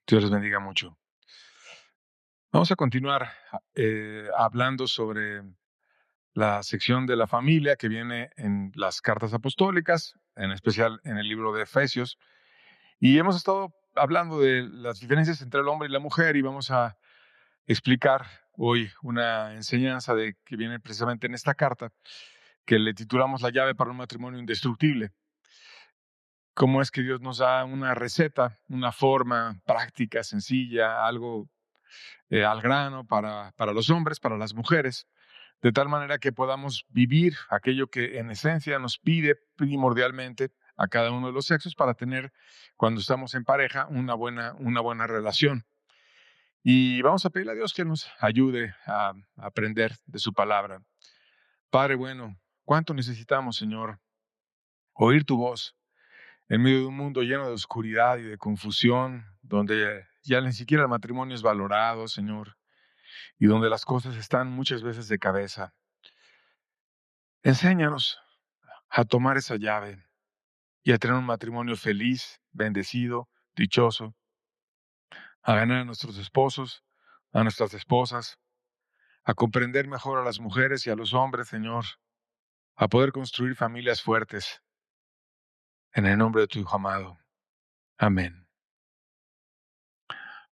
Dios les bendiga mucho. Vamos a continuar hablando sobre la sección de la familia que viene en las cartas apostólicas, en especial en el libro de Efesios. Y hemos estado hablando de las diferencias entre el hombre y la mujer y vamos a explicar hoy una enseñanza que viene precisamente en esta carta que le titulamos La llave para un matrimonio indestructible. Cómo es que Dios nos da una receta, una forma práctica, sencilla, algo al grano para los hombres, para las mujeres, de tal manera que podamos vivir aquello que en esencia nos pide primordialmente a cada uno de los sexos para tener, cuando estamos en pareja, una buena relación. Y vamos a pedirle a Dios que nos ayude a aprender de su palabra. Padre bueno, ¿cuánto necesitamos, Señor, oír tu voz en medio de un mundo lleno de oscuridad y de confusión, donde ya ni siquiera el matrimonio es valorado, Señor, y donde las cosas están muchas veces de cabeza? Enséñanos a tomar esa llave y a tener un matrimonio feliz, bendecido, dichoso, a ganar a nuestros esposos, a nuestras esposas, a comprender mejor a las mujeres y a los hombres, Señor, a poder construir familias fuertes. En el nombre de tu Hijo amado. Amén.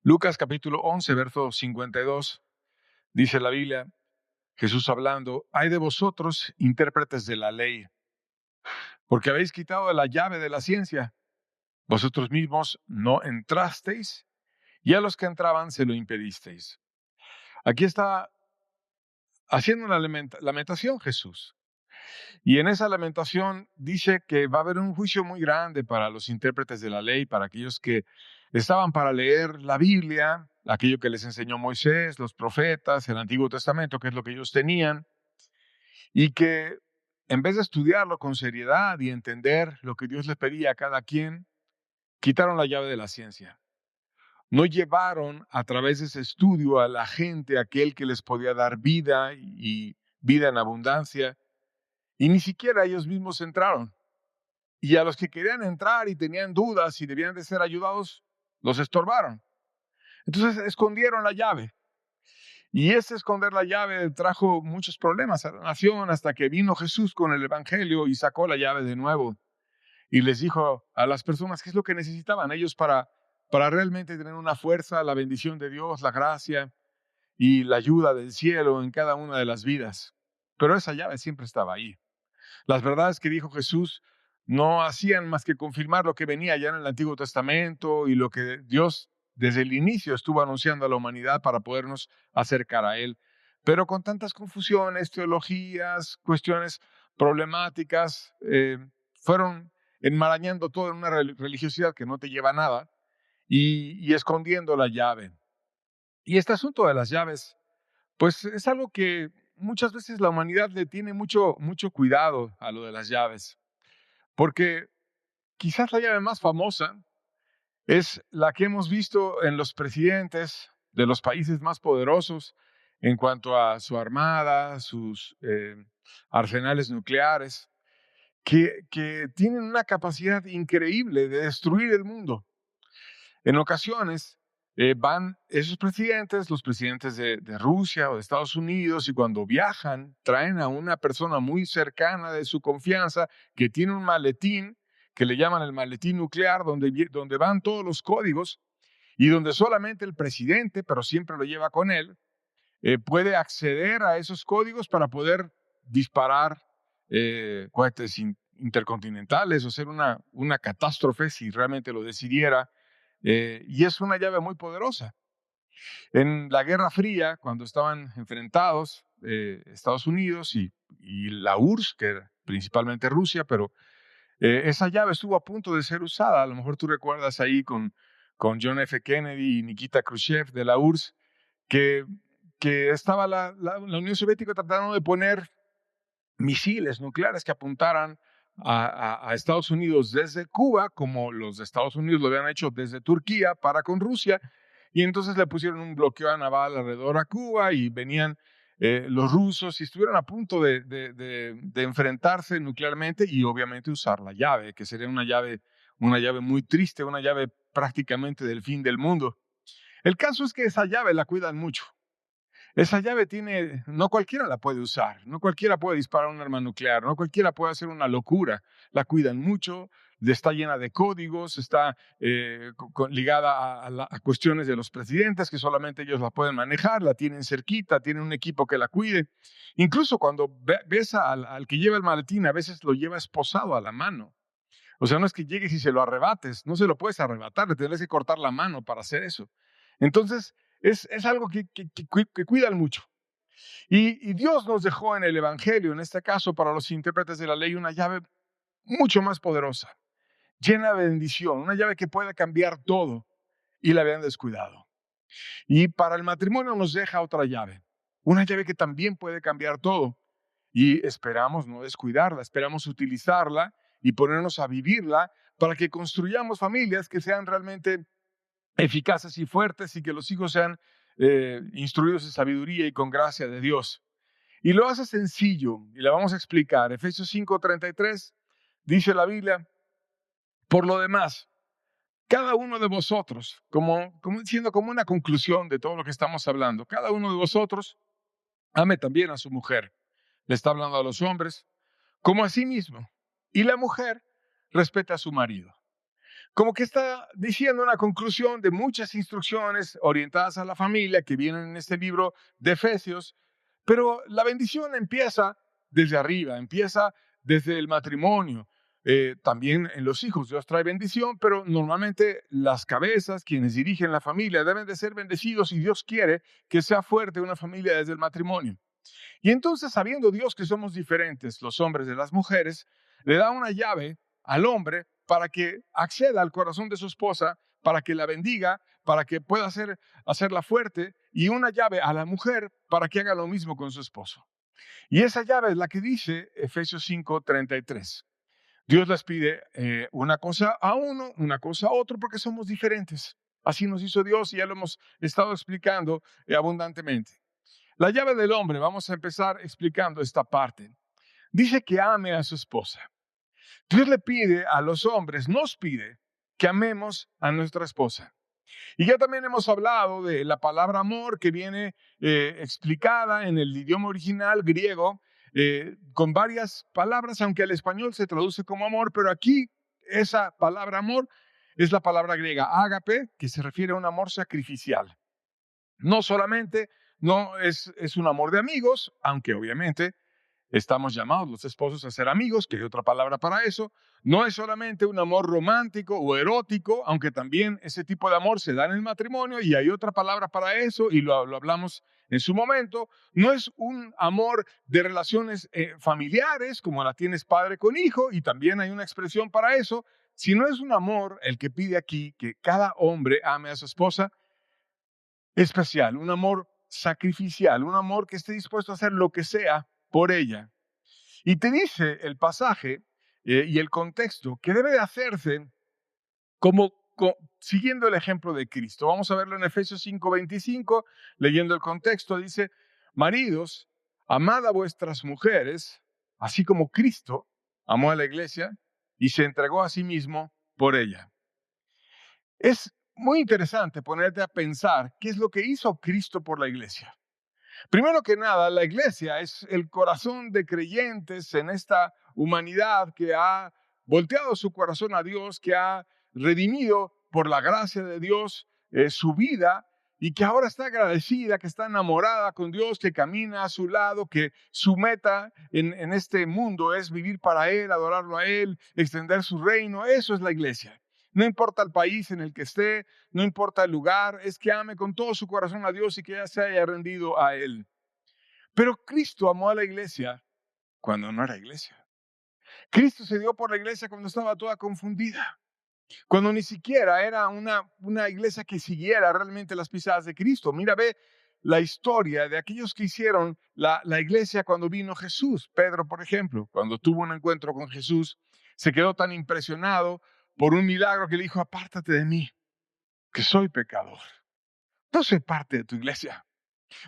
Lucas capítulo 11, verso 52, dice la Biblia, Jesús hablando: «Ay de vosotros, intérpretes de la ley, porque habéis quitado la llave de la ciencia. Vosotros mismos no entrasteis, y a los que entraban se lo impedisteis». Aquí está haciendo una lamentación Jesús. Y en esa lamentación dice que va a haber un juicio muy grande para los intérpretes de la ley, para aquellos que estaban para leer la Biblia, aquello que les enseñó Moisés, los profetas, el Antiguo Testamento, que es lo que ellos tenían, y que en vez de estudiarlo con seriedad y entender lo que Dios les pedía a cada quien, quitaron la llave de la ciencia. No llevaron a través de ese estudio a la gente aquel que les podía dar vida y vida en abundancia, y ni siquiera ellos mismos entraron. Y a los que querían entrar y tenían dudas y debían de ser ayudados, los estorbaron. Entonces escondieron la llave. Y ese esconder la llave trajo muchos problemas a la nación hasta que vino Jesús con el evangelio y sacó la llave de nuevo. Y les dijo a las personas qué es lo que necesitaban ellos para realmente tener una fuerza, la bendición de Dios, la gracia y la ayuda del cielo en cada una de las vidas. Pero esa llave siempre estaba ahí. Las verdades que dijo Jesús no hacían más que confirmar lo que venía ya en el Antiguo Testamento y lo que Dios desde el inicio estuvo anunciando a la humanidad para podernos acercar a Él. Pero con tantas confusiones, teologías, cuestiones problemáticas, fueron enmarañando todo en una religiosidad que no te lleva a nada y escondiendo la llave. Y este asunto de las llaves, pues es algo que muchas veces la humanidad le tiene mucho cuidado a lo de las llaves, porque quizás la llave más famosa es la que hemos visto en los presidentes de los países más poderosos en cuanto a su armada, sus arsenales nucleares, que tienen una capacidad increíble de destruir el mundo. En ocasiones van esos presidentes, los presidentes de Rusia o de Estados Unidos, y cuando viajan traen a una persona muy cercana de su confianza que tiene un maletín que le llaman el maletín nuclear, donde van todos los códigos y donde solamente el presidente, pero siempre lo lleva con él, puede acceder a esos códigos para poder disparar cohetes intercontinentales o hacer una catástrofe si realmente lo decidiera. Y es una llave muy poderosa. En la Guerra Fría, cuando estaban enfrentados Estados Unidos y la URSS, que era principalmente Rusia, pero esa llave estuvo a punto de ser usada. A lo mejor tú recuerdas ahí con John F. Kennedy y Nikita Khrushchev de la URSS, que, que estaba la Unión Soviética tratando de poner misiles nucleares que apuntaran a Estados Unidos desde Cuba, como los de Estados Unidos lo habían hecho desde Turquía para con Rusia, y entonces le pusieron un bloqueo naval alrededor a Cuba y venían los rusos y estuvieron a punto de enfrentarse nuclearmente y obviamente usar la llave, que sería una llave muy triste, una llave prácticamente del fin del mundo. El caso es que esa llave la cuidan mucho. Esa llave no cualquiera la puede usar, no cualquiera puede disparar un arma nuclear, no cualquiera puede hacer una locura. La cuidan mucho, está llena de códigos, está ligada a cuestiones de los presidentes que solamente ellos la pueden manejar, la tienen cerquita, tienen un equipo que la cuide. Incluso cuando ves al que lleva el maletín, a veces lo lleva esposado a la mano. O sea, no es que llegues y se lo arrebates, no se lo puedes arrebatar, le tendrás que cortar la mano para hacer eso. Entonces, es algo que cuidan mucho. Y Dios nos dejó en el Evangelio, en este caso para los intérpretes de la ley, una llave mucho más poderosa, llena de bendición, una llave que puede cambiar todo, y la habían descuidado. Y para el matrimonio nos deja otra llave, una llave que también puede cambiar todo, y esperamos no descuidarla, esperamos utilizarla y ponernos a vivirla para que construyamos familias que sean realmente eficaces y fuertes y que los hijos sean instruidos en sabiduría y con gracia de Dios. Y lo hace sencillo y la vamos a explicar. Efesios 5:33 dice la Biblia: por lo demás, cada uno de vosotros, siendo como una conclusión de todo lo que estamos hablando, cada uno de vosotros ame también a su mujer. Le está hablando a los hombres como a sí mismo. Y la mujer respeta a su marido. Como que está diciendo una conclusión de muchas instrucciones orientadas a la familia que vienen en este libro de Efesios, pero la bendición empieza desde arriba, empieza desde el matrimonio. También en los hijos Dios trae bendición, pero normalmente las cabezas, quienes dirigen la familia, deben de ser bendecidos y Dios quiere que sea fuerte una familia desde el matrimonio. Y entonces, sabiendo Dios que somos diferentes, los hombres de las mujeres, le da una llave al hombre para que acceda al corazón de su esposa, para que la bendiga, para que pueda hacerla fuerte, y una llave a la mujer para que haga lo mismo con su esposo. Y esa llave es la que dice Efesios 5:33. Dios les pide una cosa a uno, una cosa a otro, porque somos diferentes. Así nos hizo Dios y ya lo hemos estado explicando abundantemente. La llave del hombre, vamos a empezar explicando esta parte. Dice que ame a su esposa. Dios le pide a los hombres, nos pide que amemos a nuestra esposa. Y ya también hemos hablado de la palabra amor que viene explicada en el idioma original griego con varias palabras, aunque al español se traduce como amor, pero aquí esa palabra amor es la palabra griega ágape, que se refiere a un amor sacrificial. No solamente no es un amor de amigos, aunque obviamente estamos llamados los esposos a ser amigos, que hay otra palabra para eso. No es solamente un amor romántico o erótico, aunque también ese tipo de amor se da en el matrimonio y hay otra palabra para eso y lo hablamos en su momento. No es un amor de relaciones familiares como la tienes padre con hijo y también hay una expresión para eso, sino es un amor el que pide aquí que cada hombre ame a su esposa especial, un amor sacrificial, un amor que esté dispuesto a hacer lo que sea por ella. Y te dice el pasaje y el contexto que debe de hacerse siguiendo el ejemplo de Cristo. Vamos a verlo en Efesios 5:25, leyendo el contexto, dice: maridos, amad a vuestras mujeres, así como Cristo amó a la iglesia y se entregó a sí mismo por ella. Es muy interesante ponerte a pensar qué es lo que hizo Cristo por la iglesia. Primero que nada, la iglesia es el corazón de creyentes en esta humanidad que ha volteado su corazón a Dios, que ha redimido por la gracia de Dios su vida y que ahora está agradecida, que está enamorada con Dios, que camina a su lado, que su meta en este mundo es vivir para Él, adorarlo a Él, extender su reino. Eso es la iglesia. No importa el país en el que esté, no importa el lugar, es que ame con todo su corazón a Dios y que ya se haya rendido a Él. Pero Cristo amó a la iglesia cuando no era iglesia. Cristo se dio por la iglesia cuando estaba toda confundida, cuando ni siquiera era una iglesia que siguiera realmente las pisadas de Cristo. Mira, ve la historia de aquellos que hicieron la iglesia cuando vino Jesús. Pedro, por ejemplo, cuando tuvo un encuentro con Jesús, se quedó tan impresionado por un milagro que le dijo: apártate de mí, que soy pecador. No soy parte de tu iglesia.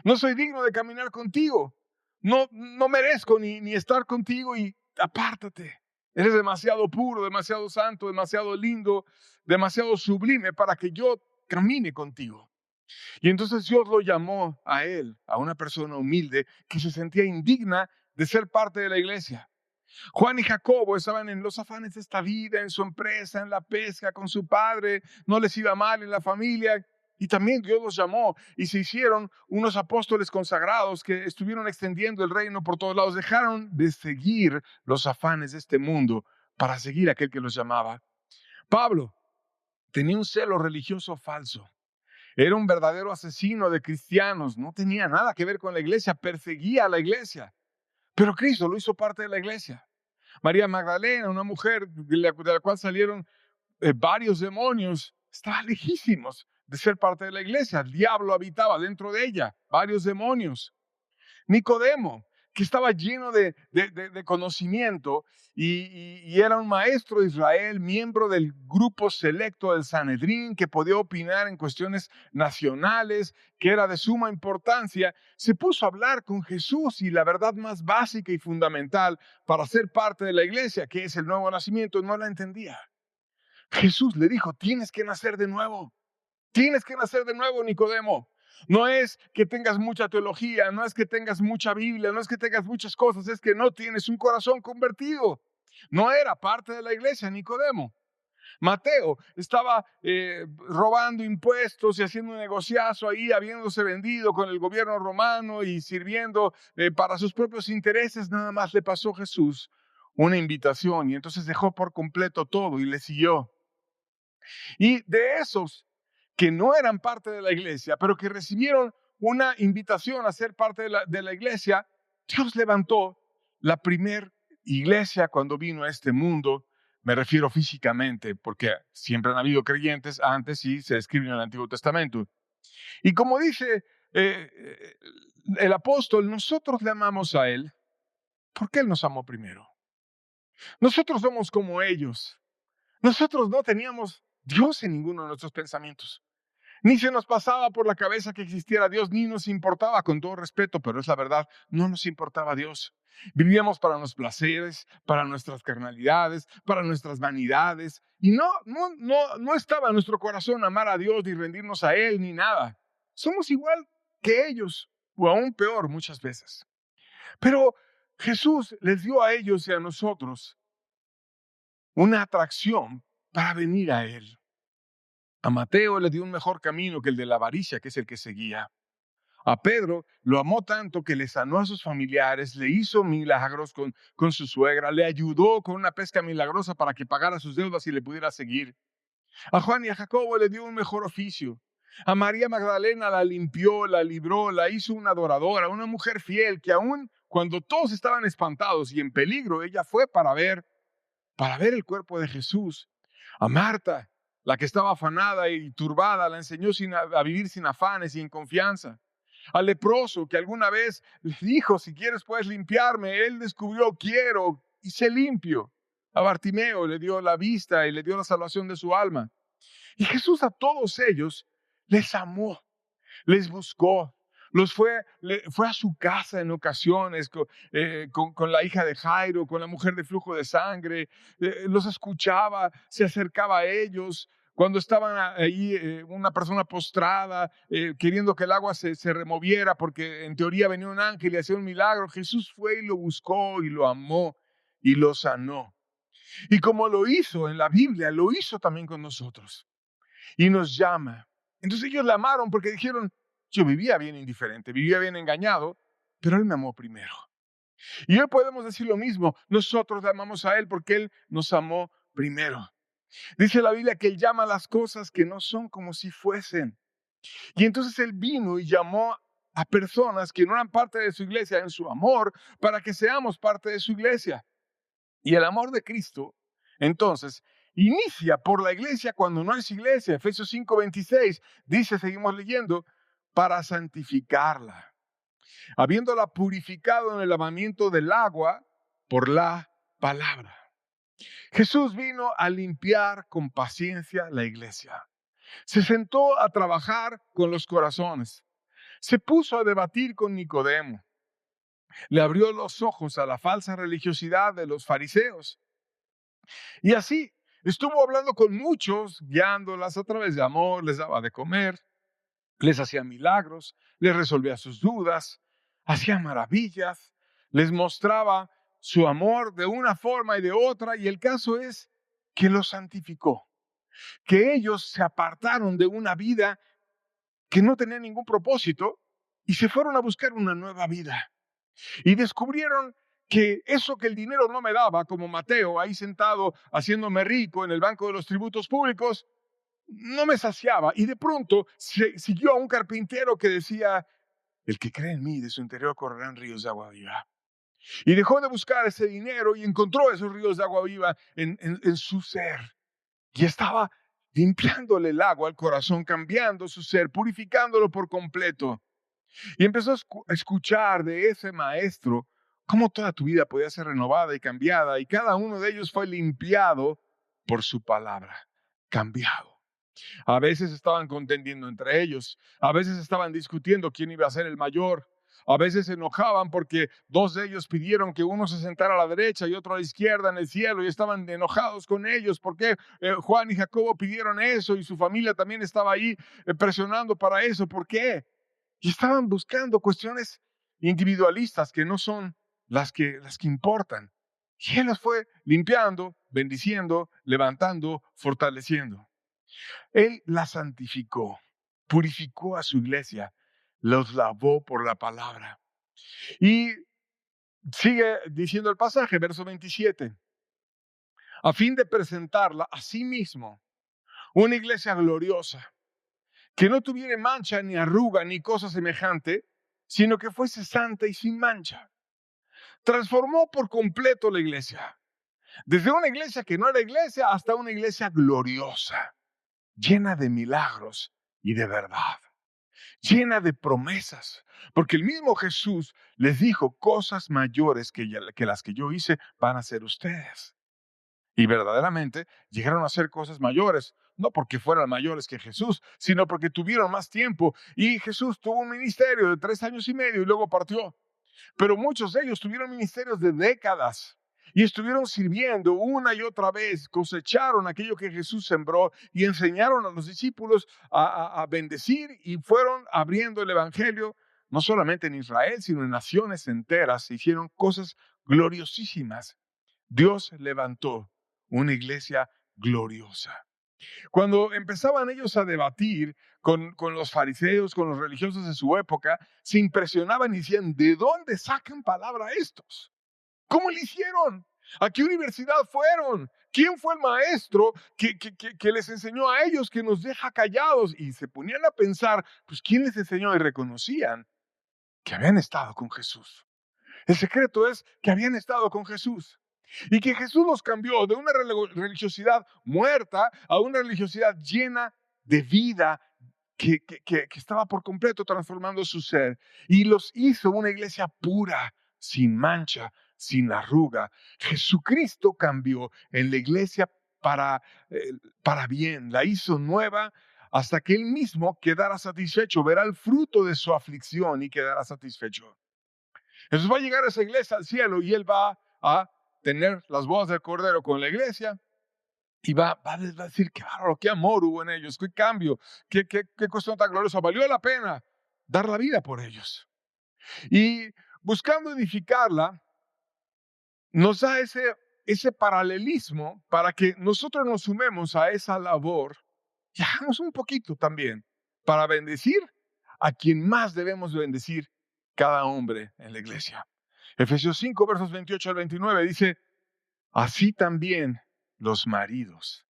No soy digno de caminar contigo. No merezco ni estar contigo y apártate. Eres demasiado puro, demasiado santo, demasiado lindo, demasiado sublime para que yo camine contigo. Y entonces Dios lo llamó a él, a una persona humilde que se sentía indigna de ser parte de la iglesia. Juan y Jacobo estaban en los afanes de esta vida, en su empresa, en la pesca, con su padre, no les iba mal en la familia. Y también Dios los llamó y se hicieron unos apóstoles consagrados que estuvieron extendiendo el reino por todos lados. Dejaron de seguir los afanes de este mundo para seguir a aquel que los llamaba. Pablo tenía un celo religioso falso. Era un verdadero asesino de cristianos. No tenía nada que ver con la iglesia, perseguía a la iglesia. Pero Cristo lo hizo parte de la iglesia. María Magdalena, una mujer de la cual salieron varios demonios, estaba lejísimos de ser parte de la iglesia. El diablo habitaba dentro de ella, varios demonios. Nicodemo, que estaba lleno de conocimiento y era un maestro de Israel, miembro del grupo selecto del Sanedrín, que podía opinar en cuestiones nacionales, que era de suma importancia, se puso a hablar con Jesús y la verdad más básica y fundamental para ser parte de la iglesia, que es el nuevo nacimiento, no la entendía. Jesús le dijo, tienes que nacer de nuevo. Tienes que nacer de nuevo, Nicodemo. No es que tengas mucha teología, no es que tengas mucha Biblia, no es que tengas muchas cosas, es que no tienes un corazón convertido. No era parte de la iglesia, Nicodemo. Mateo estaba robando impuestos y haciendo un negociazo ahí, habiéndose vendido con el gobierno romano y sirviendo para sus propios intereses. Nada más le pasó Jesús una invitación y entonces dejó por completo todo y le siguió. Y de esos que no eran parte de la iglesia, pero que recibieron una invitación a ser parte de la iglesia, Dios levantó la primer iglesia cuando vino a este mundo. Me refiero físicamente, porque siempre han habido creyentes antes y se describen en el Antiguo Testamento. Y como dice el apóstol, nosotros le amamos a Él porque Él nos amó primero. Nosotros somos como ellos. Nosotros no teníamos Dios en ninguno de nuestros pensamientos. Ni se nos pasaba por la cabeza que existiera Dios, ni nos importaba, con todo respeto, pero es la verdad, no nos importaba Dios. Vivíamos para nuestros placeres, para nuestras carnalidades, para nuestras vanidades, y no estaba en nuestro corazón amar a Dios, ni rendirnos a Él, ni nada. Somos igual que ellos, o aún peor muchas veces. Pero Jesús les dio a ellos y a nosotros una atracción para venir a Él. A Mateo le dio un mejor camino que el de la avaricia, que es el que seguía. A Pedro lo amó tanto que le sanó a sus familiares, le hizo milagros con su suegra, le ayudó con una pesca milagrosa para que pagara sus deudas y le pudiera seguir. A Juan y a Jacobo le dio un mejor oficio. A María Magdalena la limpió, la libró, la hizo una adoradora, una mujer fiel que aún cuando todos estaban espantados y en peligro, ella fue para ver el cuerpo de Jesús. A Marta, la que estaba afanada y turbada, la enseñó a vivir sin afanes y en confianza. Al leproso que alguna vez le dijo, si quieres puedes limpiarme, él descubrió, quiero, y se limpio. A Bartimeo le dio la vista y le dio la salvación de su alma. Y Jesús a todos ellos les amó, les buscó, fue a su casa en ocasiones con la hija de Jairo, con la mujer de flujo de sangre, los escuchaba, se acercaba a ellos. Cuando estaban ahí una persona postrada, queriendo que el agua se removiera, porque en teoría venía un ángel y hacía un milagro, Jesús fue y lo buscó y lo amó y lo sanó. Y como lo hizo en la Biblia, lo hizo también con nosotros. Y nos llama. Entonces ellos le amaron porque dijeron, yo vivía bien indiferente, vivía bien engañado, pero Él me amó primero. Y hoy podemos decir lo mismo, nosotros le amamos a Él porque Él nos amó primero. Dice la Biblia que Él llama las cosas que no son como si fuesen. Y entonces Él vino y llamó a personas que no eran parte de su iglesia en su amor para que seamos parte de su iglesia. Y el amor de Cristo, entonces, inicia por la iglesia cuando no es iglesia. Efesios 5:26 dice, seguimos leyendo, para santificarla, habiéndola purificado en el lavamiento del agua por la palabra. Jesús vino a limpiar con paciencia la iglesia. Se sentó a trabajar con los corazones. Se puso a debatir con Nicodemo. Le abrió los ojos a la falsa religiosidad de los fariseos. Y así estuvo hablando con muchos, guiándolas a través de amor, les daba de comer. Les hacía milagros, les resolvía sus dudas, hacía maravillas, les mostraba su amor de una forma y de otra, y el caso es que los santificó, que ellos se apartaron de una vida que no tenía ningún propósito y se fueron a buscar una nueva vida. Y descubrieron que eso que el dinero no me daba, como Mateo, ahí sentado haciéndome rico en el banco de los tributos públicos, no me saciaba. Y de pronto siguió a un carpintero que decía: el que cree en mí, de su interior correrán ríos de agua viva. Y dejó de buscar ese dinero y encontró esos ríos de agua viva en su ser. Y estaba limpiándole el agua al corazón, cambiando su ser, purificándolo por completo. Y empezó a escuchar de ese maestro cómo toda tu vida podía ser renovada y cambiada, y cada uno de ellos fue limpiado por su palabra, cambiado. A veces estaban contendiendo entre ellos, a veces estaban discutiendo quién iba a ser el mayor, a veces se enojaban porque dos de ellos pidieron que uno se sentara a la derecha y otro a la izquierda en el cielo, y estaban enojados con ellos porque Juan y Jacobo pidieron eso y su familia también estaba ahí presionando para eso. ¿Por qué? Y estaban buscando cuestiones individualistas que no son las que importan. Y Él las fue limpiando, bendiciendo, levantando, fortaleciendo. Él la santificó, purificó a su iglesia, los lavó por la palabra. Y sigue diciendo el pasaje, verso 27, a fin de presentarla a sí mismo, una iglesia gloriosa, que no tuviera mancha, ni arruga, ni cosa semejante, sino que fuese santa y sin mancha. Transformó por completo la iglesia, desde una iglesia que no era iglesia hasta una iglesia gloriosa, llena de milagros y de verdad, llena de promesas, porque el mismo Jesús les dijo: cosas mayores que las que yo hice van a hacer ustedes. Y verdaderamente llegaron a hacer cosas mayores, no porque fueran mayores que Jesús, sino porque tuvieron más tiempo. Y Jesús tuvo un ministerio de 3 años y medio y luego partió. Pero muchos de ellos tuvieron ministerios de décadas y estuvieron sirviendo una y otra vez, cosecharon aquello que Jesús sembró y enseñaron a los discípulos a bendecir, y fueron abriendo el evangelio, no solamente en Israel, sino en naciones enteras. Se hicieron cosas gloriosísimas. Dios levantó una iglesia gloriosa. Cuando empezaban ellos a debatir con los fariseos, con los religiosos de su época, se impresionaban y decían: ¿de dónde sacan palabra estos? ¿Cómo le hicieron? ¿A qué universidad fueron? ¿Quién fue el maestro que les enseñó a ellos, que nos deja callados? Y se ponían a pensar, pues, ¿quién les enseñó? Y reconocían que habían estado con Jesús. El secreto es que habían estado con Jesús. Y que Jesús los cambió de una religiosidad muerta a una religiosidad llena de vida, que estaba por completo transformando su ser. Y los hizo una iglesia pura, sin mancha, sin arruga. Jesucristo cambió en la iglesia para bien. La hizo nueva hasta que Él mismo quedara satisfecho. Verá el fruto de su aflicción y quedará satisfecho. Jesús va a llegar a esa iglesia al cielo y Él va a tener las bodas del Cordero con la iglesia y va a decir: qué bárbaro, qué amor hubo en ellos, qué cambio, qué cuestión tan gloriosa. Valió la pena dar la vida por ellos. Y buscando edificarla, nos da ese paralelismo para que nosotros nos sumemos a esa labor y hagamos un poquito también para bendecir a quien más debemos bendecir, cada hombre en la iglesia. Efesios 5, versos 28 al 29 dice: así también los maridos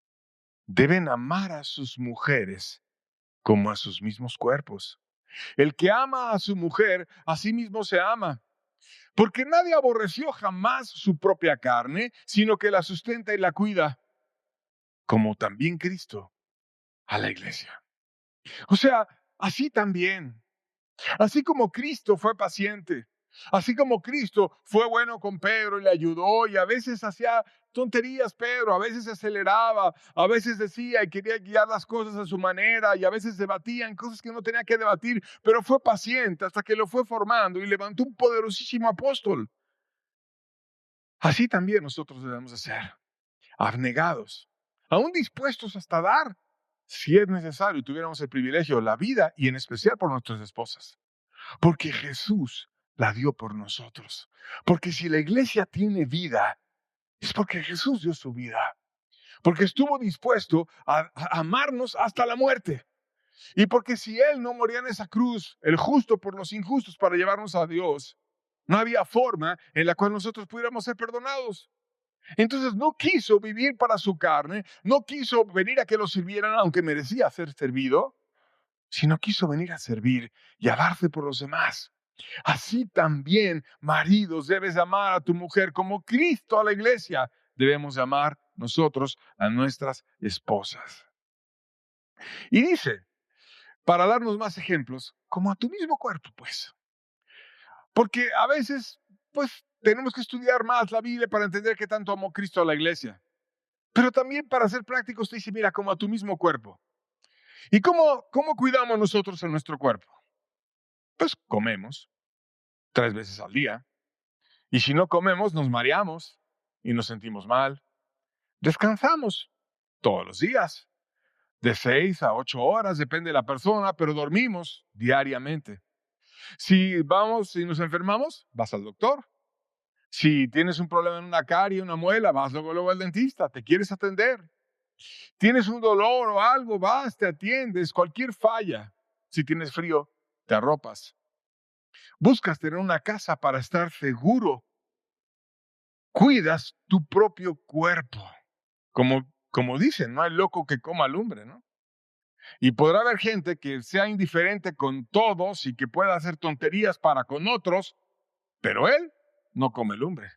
deben amar a sus mujeres como a sus mismos cuerpos. El que ama a su mujer, a sí mismo se ama. Porque nadie aborreció jamás su propia carne, sino que la sustenta y la cuida, como también Cristo a la iglesia. O sea, así también. Así como Cristo fue paciente, así como Cristo fue bueno con Pedro y le ayudó, y a veces hacía tonterías Pedro, a veces se aceleraba, a veces decía y quería guiar las cosas a su manera, y a veces debatía en cosas que no tenía que debatir, pero fue paciente hasta que lo fue formando y levantó un poderosísimo apóstol. Así también nosotros debemos de ser, abnegados, aún dispuestos hasta dar. si es necesario, tuviéramos el privilegio, la vida y en especial por nuestras esposas. Porque Jesús la dio por nosotros. Porque si la iglesia tiene vida, es porque Jesús dio su vida. Porque estuvo dispuesto a amarnos hasta la muerte. Y porque si Él no moría en esa cruz, el justo por los injustos para llevarnos a Dios, no había forma en la cual nosotros pudiéramos ser perdonados. Entonces no quiso vivir para su carne, no quiso venir a que lo sirvieran aunque merecía ser servido, sino quiso venir a servir y a darse por los demás. Así también, maridos, debes amar a tu mujer como Cristo a la iglesia. Debemos amar nosotros a nuestras esposas. Y dice, para darnos más ejemplos, como a tu mismo cuerpo, pues. Porque a veces, pues, tenemos que estudiar más la Biblia para entender qué tanto amó Cristo a la iglesia. Pero también para ser prácticos te dice, mira, como a tu mismo cuerpo. ¿Y cómo cuidamos nosotros en nuestro cuerpo? Pues comemos 3 veces al día. Y si no comemos, nos mareamos y nos sentimos mal. Descansamos todos los días, de 6 a 8 horas, depende de la persona, pero dormimos diariamente. Si nos enfermamos, vas al doctor. Si tienes un problema en una carie, una muela, vas luego al dentista, te quieres atender. Tienes un dolor o algo, vas, te atiendes, cualquier falla. Si tienes frío, te arropas. Buscas tener una casa para estar seguro. Cuidas tu propio cuerpo. Como dicen, no hay loco que coma lumbre, ¿no? Y podrá haber gente que sea indiferente con todos y que pueda hacer tonterías para con otros, pero él no come lumbre.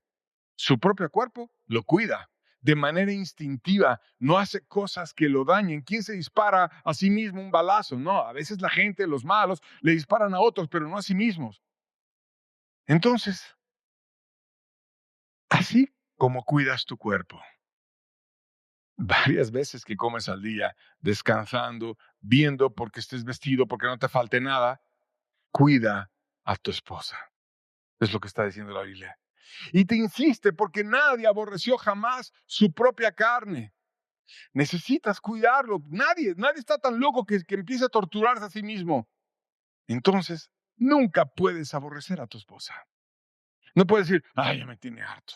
Su propio cuerpo lo cuida de manera instintiva, no hace cosas que lo dañen. ¿Quién se dispara a sí mismo un balazo? No, a veces la gente, los malos, le disparan a otros, pero no a sí mismos. Entonces, así como cuidas tu cuerpo, varias veces que comes al día, descansando, viendo porque estés vestido, porque no te falte nada, cuida a tu esposa. Es lo que está diciendo la Biblia. Y te insiste porque nadie aborreció jamás su propia carne. Necesitas cuidarlo. Nadie está tan loco que empiece a torturarse a sí mismo. Entonces, nunca puedes aborrecer a tu esposa. No puedes decir, ay, ya me tiene harto.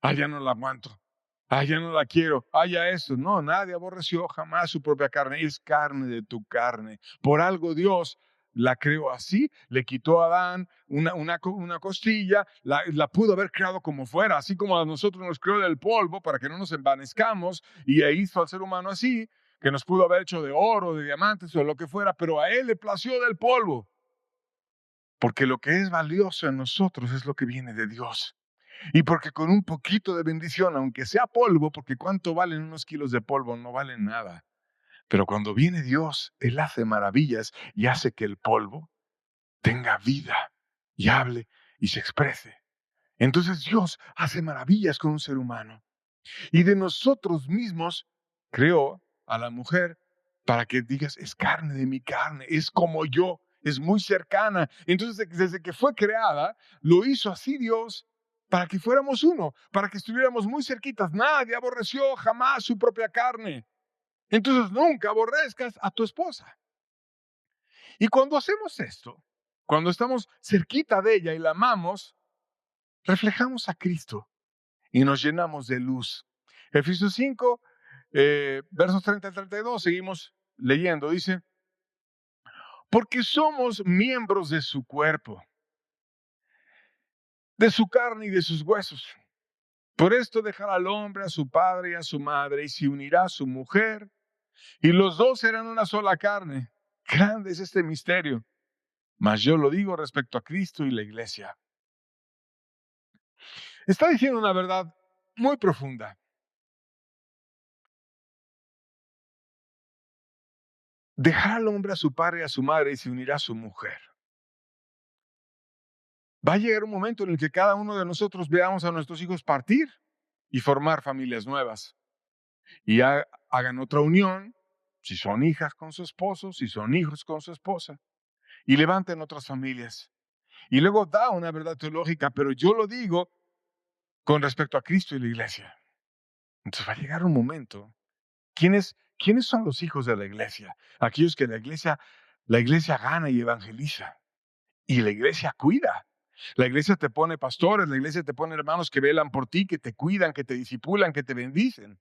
Ay, ya no la aguanto. Ay, ya no la quiero. Ay, ya esto. No, nadie aborreció jamás su propia carne. Es carne de tu carne. Por algo Dios la creó así. Le quitó a Adán una costilla. La pudo haber creado como fuera. Así como a nosotros nos creó del polvo para que no nos envanezcamos. Y hizo al ser humano así. Que nos pudo haber hecho de oro, de diamantes o lo que fuera. Pero a Él le plació del polvo. Porque lo que es valioso en nosotros es lo que viene de Dios. Y porque con un poquito de bendición, aunque sea polvo, porque cuánto valen unos kilos de polvo, no valen nada. Pero cuando viene Dios, Él hace maravillas y hace que el polvo tenga vida y hable y se exprese. Entonces Dios hace maravillas con un ser humano. Y de nosotros mismos creó a la mujer para que digas, es carne de mi carne, es como yo, es muy cercana. Entonces, desde que fue creada, lo hizo así Dios para que fuéramos uno, para que estuviéramos muy cerquitas. Nadie aborreció jamás su propia carne. Entonces, nunca aborrezcas a tu esposa. Y cuando hacemos esto, cuando estamos cerquita de ella y la amamos, reflejamos a Cristo y nos llenamos de luz. Efesios 5, versos 30 al 32, seguimos leyendo, dice, porque somos miembros de su cuerpo, de su carne y de sus huesos. Por esto dejará al hombre a su padre y a su madre y se unirá a su mujer y los dos serán una sola carne. Grande es este misterio, mas yo lo digo respecto a Cristo y la iglesia. Está diciendo una verdad muy profunda. Dejará al hombre a su padre y a su madre y se unirá a su mujer. Va a llegar un momento en el que cada uno de nosotros veamos a nuestros hijos partir y formar familias nuevas. Y hagan otra unión, si son hijas con su esposo, si son hijos con su esposa, y levanten otras familias. Y luego da una verdad teológica, pero yo lo digo con respecto a Cristo y la iglesia. Entonces va a llegar un momento ¿Quiénes son los hijos de la iglesia? Aquellos que la iglesia gana y evangeliza. Y la iglesia cuida. La iglesia te pone pastores, la iglesia te pone hermanos que velan por ti, que te cuidan, que te disipulan, que te bendicen.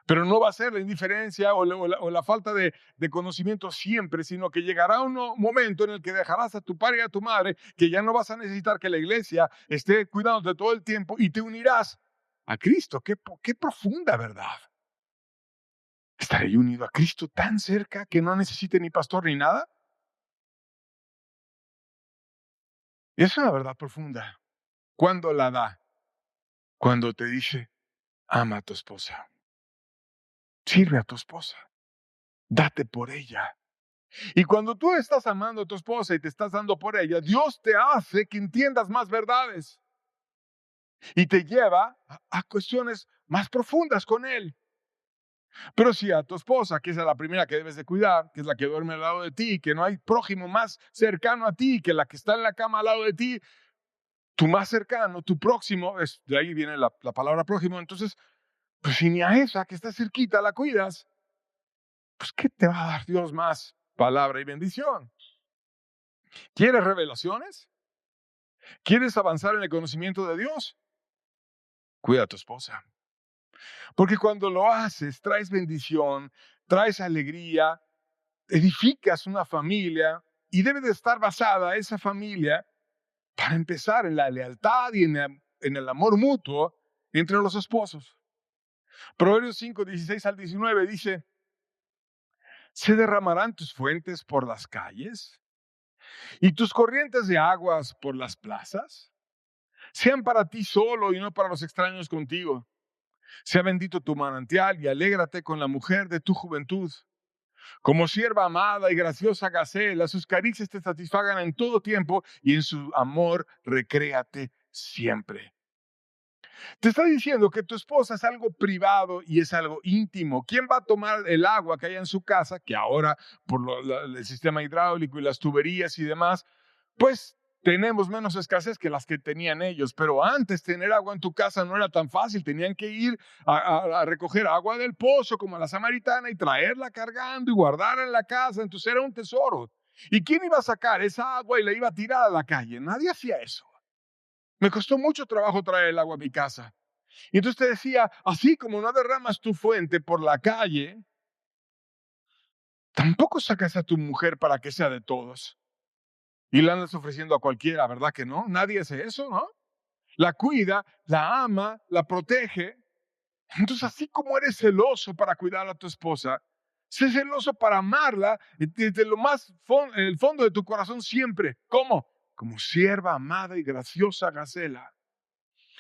Pero no va a ser la indiferencia o la falta de conocimiento siempre, sino que llegará un momento en el que dejarás a tu padre y a tu madre, que ya no vas a necesitar que la iglesia esté cuidándote todo el tiempo y te unirás a Cristo. Qué profunda verdad. ¿Estaré unido a Cristo tan cerca que no necesite ni pastor ni nada? Es una verdad profunda. ¿Cuándo la da? Cuando te dice, ama a tu esposa, sirve a tu esposa, date por ella. Y cuando tú estás amando a tu esposa y te estás dando por ella, Dios te hace que entiendas más verdades y te lleva a cuestiones más profundas con Él. Pero si a tu esposa, que es la primera que debes de cuidar, que es la que duerme al lado de ti, que no hay prójimo más cercano a ti que la que está en la cama al lado de ti, tu más cercano, tu próximo, de ahí viene la palabra prójimo, entonces, pues si ni a esa que está cerquita la cuidas, pues ¿qué te va a dar Dios más? Palabra y bendición. ¿Quieres revelaciones? ¿Quieres avanzar en el conocimiento de Dios? Cuida a tu esposa. Porque cuando lo haces, traes bendición, traes alegría, edificas una familia y debe de estar basada esa familia para empezar en la lealtad y en el amor mutuo entre los esposos. Proverbios 5, 16 al 19 dice, ¿se derramarán tus fuentes por las calles y tus corrientes de aguas por las plazas? Sean para ti solo y no para los extraños contigo. Sea bendito tu manantial y alégrate con la mujer de tu juventud. Como sierva amada y graciosa gacela, sus caricias te satisfagan en todo tiempo y en su amor recréate siempre. Te está diciendo que tu esposa es algo privado y es algo íntimo. ¿Quién va a tomar el agua que hay en su casa, que ahora por el sistema hidráulico y las tuberías y demás, pues tenemos menos escasez que las que tenían ellos? Pero antes tener agua en tu casa no era tan fácil. Tenían que ir a recoger agua del pozo como a la samaritana y traerla cargando y guardarla en la casa. Entonces era un tesoro. ¿Y quién iba a sacar esa agua y la iba a tirar a la calle? Nadie hacía eso. Me costó mucho trabajo traer el agua a mi casa. Y entonces te decía, así como no derramas tu fuente por la calle, tampoco sacas a tu mujer para que sea de todos. Y la andas ofreciendo a cualquiera, ¿verdad que no? Nadie hace eso, ¿no? La cuida, la ama, la protege. Entonces, así como eres celoso para cuidar a tu esposa, sé celoso para amarla desde lo más en el fondo de tu corazón siempre. ¿Cómo? Como sierva amada y graciosa gacela.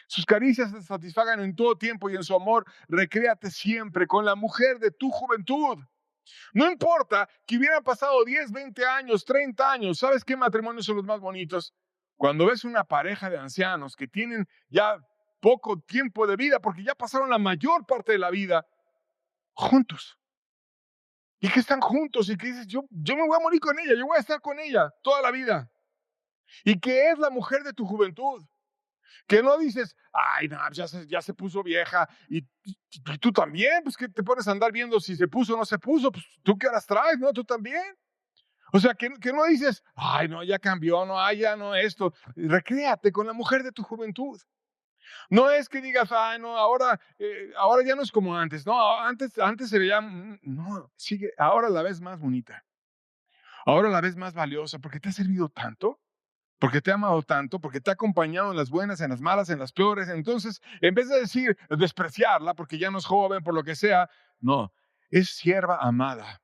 Sus caricias te satisfagan en todo tiempo y en su amor recréate siempre con la mujer de tu juventud. No importa que hubieran pasado 10, 20 años, 30 años. ¿Sabes qué matrimonios son los más bonitos? Cuando ves una pareja de ancianos que tienen ya poco tiempo de vida porque ya pasaron la mayor parte de la vida juntos. Y que están juntos y que dices, yo me voy a morir con ella, yo voy a estar con ella toda la vida. Y que es la mujer de tu juventud. Que no dices, ay, no, ya se puso vieja y tú también, pues que te pones a andar viendo si se puso o no se puso, pues tú qué horas traes, ¿no? Tú también. O sea, que no dices, ay, no, ya cambió, no, ay, ya no esto. Recréate con la mujer de tu juventud. No es que digas, ay, no, ahora ya no es como antes, no, antes se veía, no, sigue, ahora la ves más bonita, ahora la ves más valiosa porque te ha servido tanto. Porque te ha amado tanto, porque te ha acompañado en las buenas, en las malas, en las peores. Entonces, en vez de decir, despreciarla, porque ya no es joven, por lo que sea, no, es sierva amada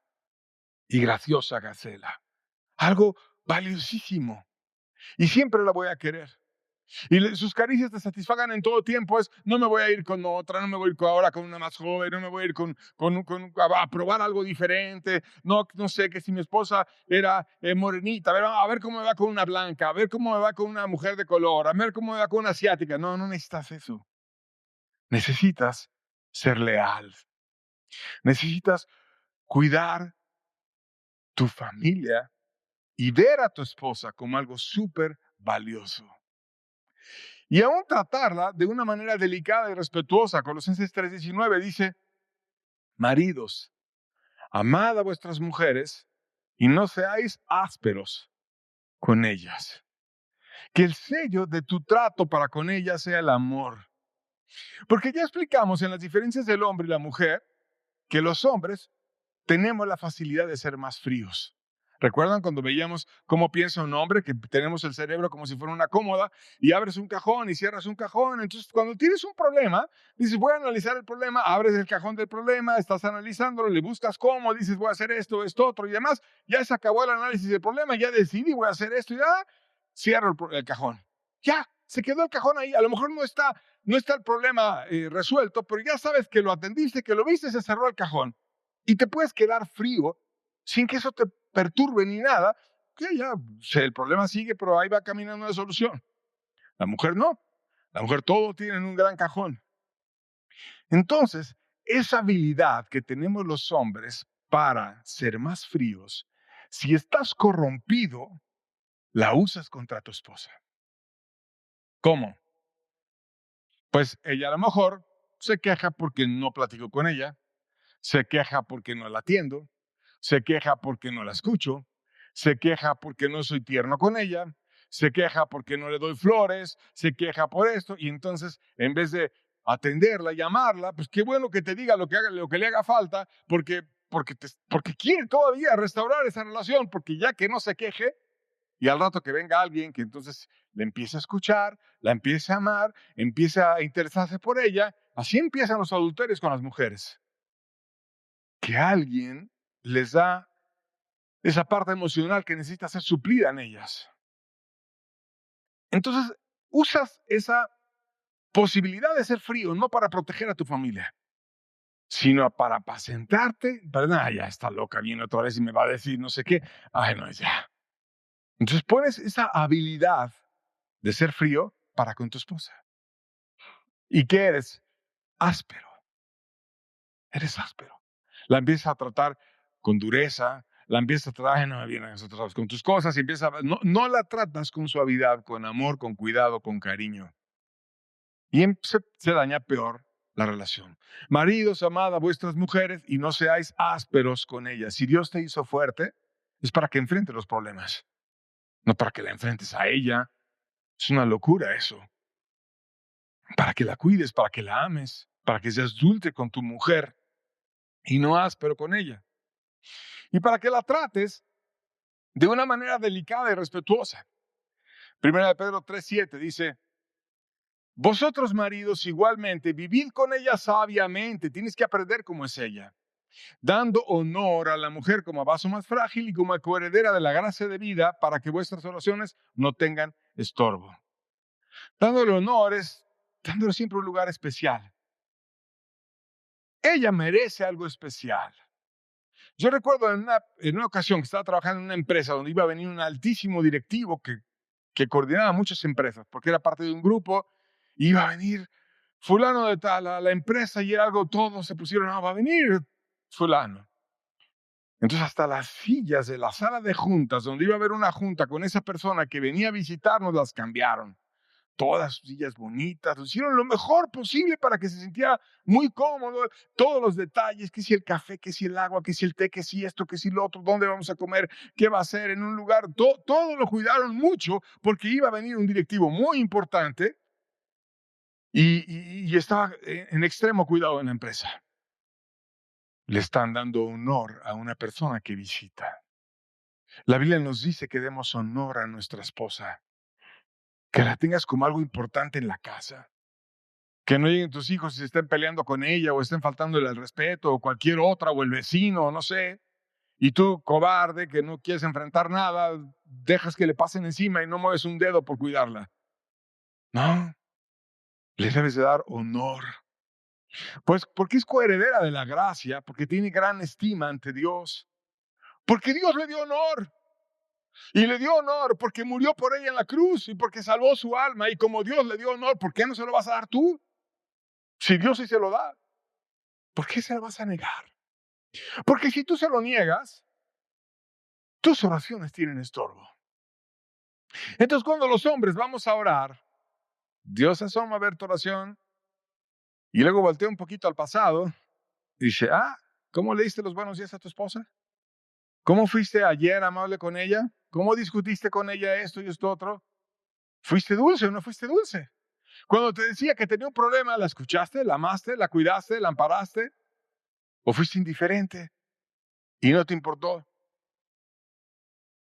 y graciosa gacela. Algo valiosísimo. Y siempre la voy a querer. Y sus caricias te satisfagan en todo tiempo. No me voy a ir con otra, no me voy a ir ahora con una más joven, no me voy a ir a probar algo diferente. No sé, que si mi esposa era morenita, a ver cómo me va con una blanca, a ver cómo me va con una mujer de color, a ver cómo me va con una asiática. No necesitas eso. Necesitas ser leal. Necesitas cuidar tu familia y ver a tu esposa como algo súper valioso. Y aún tratarla de una manera delicada y respetuosa. Colosenses 3:19 dice, Maridos, amad a vuestras mujeres y no seáis ásperos con ellas. Que el sello de tu trato para con ellas sea el amor. Porque ya explicamos en las diferencias del hombre y la mujer que los hombres tenemos la facilidad de ser más fríos. ¿Recuerdan cuando veíamos cómo piensa un hombre? Que tenemos el cerebro como si fuera una cómoda y abres un cajón y cierras un cajón. Entonces, cuando tienes un problema, dices, voy a analizar el problema, abres el cajón del problema, estás analizándolo, le buscas cómo, dices, voy a hacer esto, esto, otro y demás. Ya se acabó el análisis del problema, ya decidí, voy a hacer esto y ya, cierro el cajón. Ya, se quedó el cajón ahí. A lo mejor no está el problema resuelto, pero ya sabes que lo atendiste, que lo viste, se cerró el cajón. Y te puedes quedar frío sin que eso te perturbe ni nada, que ya el problema sigue, pero ahí va caminando la solución. La mujer no. La mujer todo tiene en un gran cajón. Entonces, esa habilidad que tenemos los hombres para ser más fríos, si estás corrompido, la usas contra tu esposa. ¿Cómo? Pues ella a lo mejor se queja porque no platico con ella, se queja porque no la atiendo, se queja porque no la escucho, se queja porque no soy tierno con ella, se queja porque no le doy flores, se queja por esto, y entonces en vez de atenderla, llamarla, pues qué bueno que te diga lo que le haga falta, porque quiere todavía restaurar esa relación, porque ya que no se queje, y al rato que venga alguien que entonces le empiece a escuchar, la empiece a amar, empiece a interesarse por ella, así empiezan los adulterios con las mujeres. Que alguien les da esa parte emocional que necesita ser suplida en ellas. Entonces, usas esa posibilidad de ser frío no para proteger a tu familia, sino para apacentarte. Ya está loca, viene otra vez y me va a decir no sé qué. Ay, no, ya. Entonces pones esa habilidad de ser frío para con tu esposa. ¿Y qué eres? Áspero. Eres áspero. La empiezas a tratar con dureza, la empiezas a tratar, no me vienen nosotros con tus cosas, y no la tratas con suavidad, con amor, con cuidado, con cariño. Y se daña peor la relación. Maridos, amad a vuestras mujeres y no seáis ásperos con ellas. Si Dios te hizo fuerte, es para que enfrentes los problemas, no para que la enfrentes a ella. Es una locura eso. Para que la cuides, para que la ames, para que seas dulce con tu mujer y no áspero con ella. Y para que la trates de una manera delicada y respetuosa. Primera de Pedro 3:7 dice, vosotros maridos igualmente, vivid con ella sabiamente, tienes que aprender cómo es ella, dando honor a la mujer como a vaso más frágil y como a coheredera de la gracia de vida para que vuestras oraciones no tengan estorbo. Dándole honores, dándole siempre un lugar especial. Ella merece algo especial. Yo recuerdo en una ocasión que estaba trabajando en una empresa donde iba a venir un altísimo directivo que coordinaba muchas empresas, porque era parte de un grupo, y iba a venir fulano de tal a la empresa y era algo, todos se pusieron, va a venir fulano. Entonces hasta las sillas de la sala de juntas, donde iba a haber una junta con esa persona que venía a visitarnos, las cambiaron. Todas sus sillas bonitas, lo hicieron lo mejor posible para que se sintiera muy cómodo, todos los detalles, que si el café, que si el agua, que si el té, que si esto, que si lo otro, dónde vamos a comer, qué va a ser en un lugar, todo lo cuidaron mucho porque iba a venir un directivo muy importante y estaba en extremo cuidado en la empresa. Le están dando honor a una persona que visita. La Biblia nos dice que demos honor a nuestra esposa, que la tengas como algo importante en la casa. Que no lleguen tus hijos y se estén peleando con ella o estén faltándole el respeto o cualquier otra o el vecino, no sé. Y tú, cobarde, que no quieres enfrentar nada, dejas que le pasen encima y no mueves un dedo por cuidarla. No, le debes de dar honor. Pues porque es coheredera de la gracia, porque tiene gran estima ante Dios. Porque Dios le dio honor. Y le dio honor porque murió por ella en la cruz y porque salvó su alma. Y como Dios le dio honor, ¿por qué no se lo vas a dar tú? Si Dios sí se lo da, ¿por qué se lo vas a negar? Porque si tú se lo niegas, tus oraciones tienen estorbo. Entonces, cuando los hombres vamos a orar, Dios asoma a ver tu oración y luego voltea un poquito al pasado y dice, ¿Cómo le diste los buenos días a tu esposa? ¿Cómo fuiste ayer amable con ella? ¿Cómo discutiste con ella esto y esto otro? ¿Fuiste dulce o no fuiste dulce? Cuando te decía que tenía un problema, ¿la escuchaste, la amaste, la cuidaste, la amparaste? ¿O fuiste indiferente y no te importó?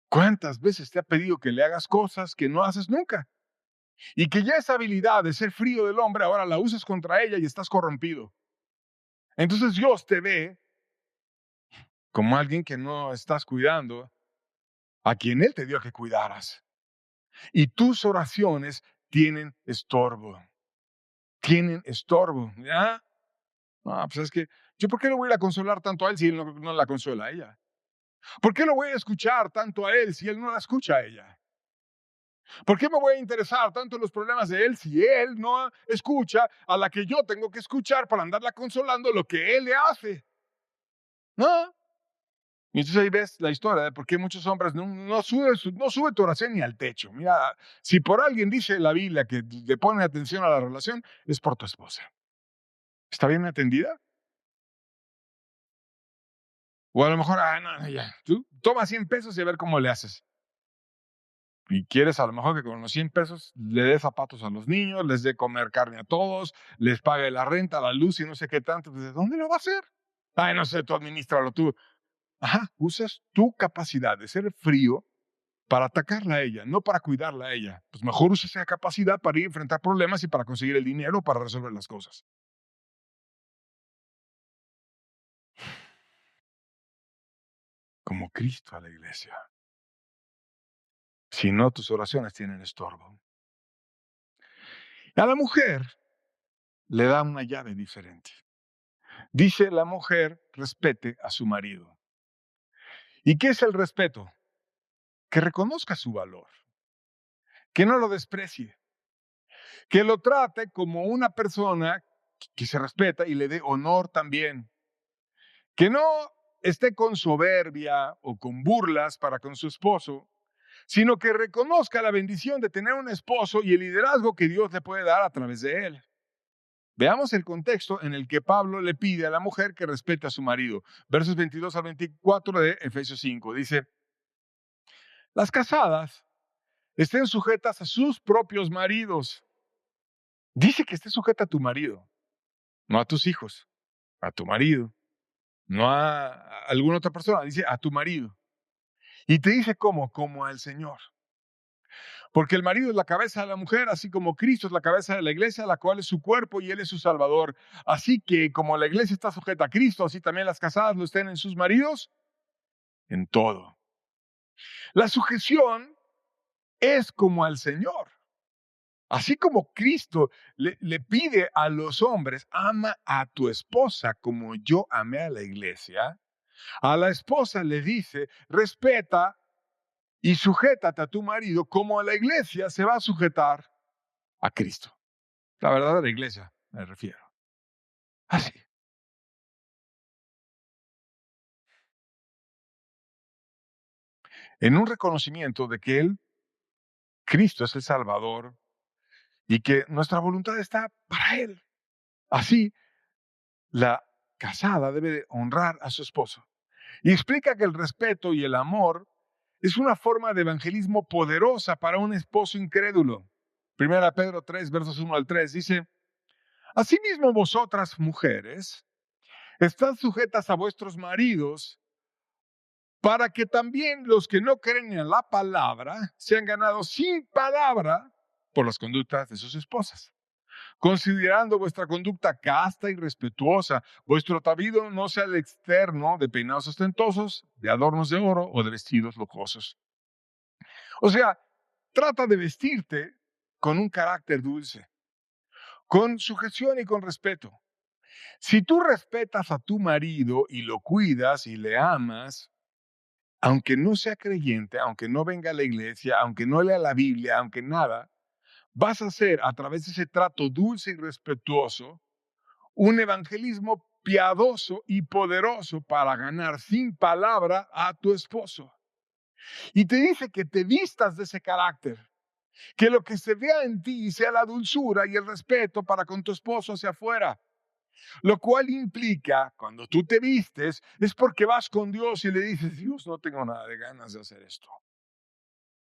¿Cuántas veces te ha pedido que le hagas cosas que no haces nunca? Y que ya esa habilidad de ser frío del hombre ahora la usas contra ella y estás corrompido. Entonces Dios te ve como alguien que no estás cuidando a quien Él te dio que cuidaras. Y tus oraciones tienen estorbo. Tienen estorbo. ¿Ya? No, pues es que, ¿yo por qué lo voy a ir a consolar tanto a él si él no la consuela a ella? ¿Por qué lo voy a escuchar tanto a él si él no la escucha a ella? ¿Por qué me voy a interesar tanto en los problemas de él si él no escucha a la que yo tengo que escuchar para andarla consolando lo que él le hace? ¿No? Y entonces ahí ves la historia de por qué muchos hombres no sube tu oración ni al techo. Mira, si por alguien dice la Biblia que le pone atención a la relación, es por tu esposa. ¿Está bien atendida? O a lo mejor, no, ya, tú toma 100 pesos y a ver cómo le haces. Y quieres a lo mejor que con los 100 pesos le dé zapatos a los niños, les dé comer carne a todos, les pague la renta, la luz y no sé qué tanto. Pues, ¿de dónde lo va a hacer? Ay, no sé, tú administralo tú. Ajá, usas tu capacidad de ser frío para atacarla a ella, no para cuidarla a ella. Pues mejor usa esa capacidad para ir a enfrentar problemas y para conseguir el dinero para resolver las cosas. Como Cristo a la iglesia. Si no, tus oraciones tienen estorbo. A la mujer le da una llave diferente. Dice la mujer, respete a su marido. ¿Y qué es el respeto? Que reconozca su valor, que no lo desprecie, que lo trate como una persona que se respeta y le dé honor también, que no esté con soberbia o con burlas para con su esposo, sino que reconozca la bendición de tener un esposo y el liderazgo que Dios le puede dar a través de él. Veamos el contexto en el que Pablo le pide a la mujer que respete a su marido. Versos 22 al 24 de Efesios 5. Dice, las casadas estén sujetas a sus propios maridos. Dice que esté sujeta a tu marido, no a tus hijos, a tu marido, no a alguna otra persona, dice a tu marido. Y te dice cómo, como al Señor. Porque el marido es la cabeza de la mujer, así como Cristo es la cabeza de la iglesia, la cual es su cuerpo y Él es su Salvador. Así que como la iglesia está sujeta a Cristo, así también las casadas lo estén en sus maridos, en todo. La sujeción es como al Señor. Así como Cristo le pide a los hombres, ama a tu esposa como yo amé a la iglesia, a la esposa le dice, respeta y sujétate a tu marido como a la iglesia se va a sujetar a Cristo. La verdadera iglesia, me refiero. Así. En un reconocimiento de que Cristo es el Salvador y que nuestra voluntad está para Él. Así, la casada debe de honrar a su esposo. Y explica que el respeto y el amor es una forma de evangelismo poderosa para un esposo incrédulo. Primera Pedro 3, versos 1 al 3, dice, asimismo vosotras, mujeres, estad sujetas a vuestros maridos, para que también los que no creen en la palabra sean ganados sin palabra por las conductas de sus esposas. Considerando vuestra conducta casta y respetuosa, vuestro atavío no sea de externo, de peinados ostentosos, de adornos de oro o de vestidos lujosos. O sea, trata de vestirte con un carácter dulce, con sujeción y con respeto. Si tú respetas a tu marido y lo cuidas y le amas, aunque no sea creyente, aunque no venga a la iglesia, aunque no lea la Biblia, aunque nada, vas a hacer a través de ese trato dulce y respetuoso un evangelismo piadoso y poderoso para ganar sin palabra a tu esposo. Y te dice que te vistas de ese carácter, que lo que se vea en ti sea la dulzura y el respeto para con tu esposo hacia afuera. Lo cual implica, cuando tú te vistes, es porque vas con Dios y le dices, Dios, no tengo nada de ganas de hacer esto.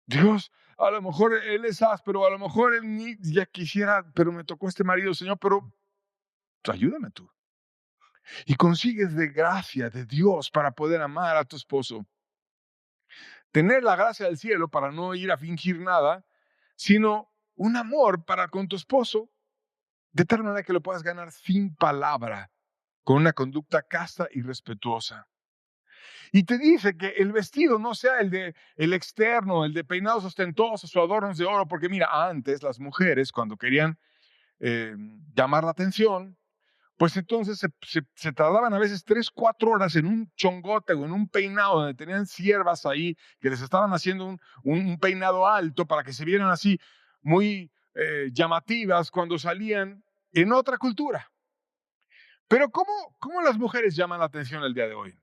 Dios, a lo mejor él es áspero, a lo mejor él ni ya quisiera, pero me tocó este marido, Señor, pero ayúdame tú. Y consigues de gracia de Dios para poder amar a tu esposo. Tener la gracia del cielo para no ir a fingir nada, sino un amor para con tu esposo, de tal manera que lo puedas ganar sin palabra, con una conducta casta y respetuosa. Y te dice que el vestido no sea el externo, el de peinados ostentosos o adornos de oro, porque mira, antes las mujeres cuando querían eh, llamar la atención, pues entonces se tardaban a veces 3, 4 horas en un chongote o en un peinado donde tenían siervas ahí que les estaban haciendo un peinado alto para que se vieran así muy llamativas cuando salían en otra cultura. Pero ¿cómo las mujeres llaman la atención el día de hoy?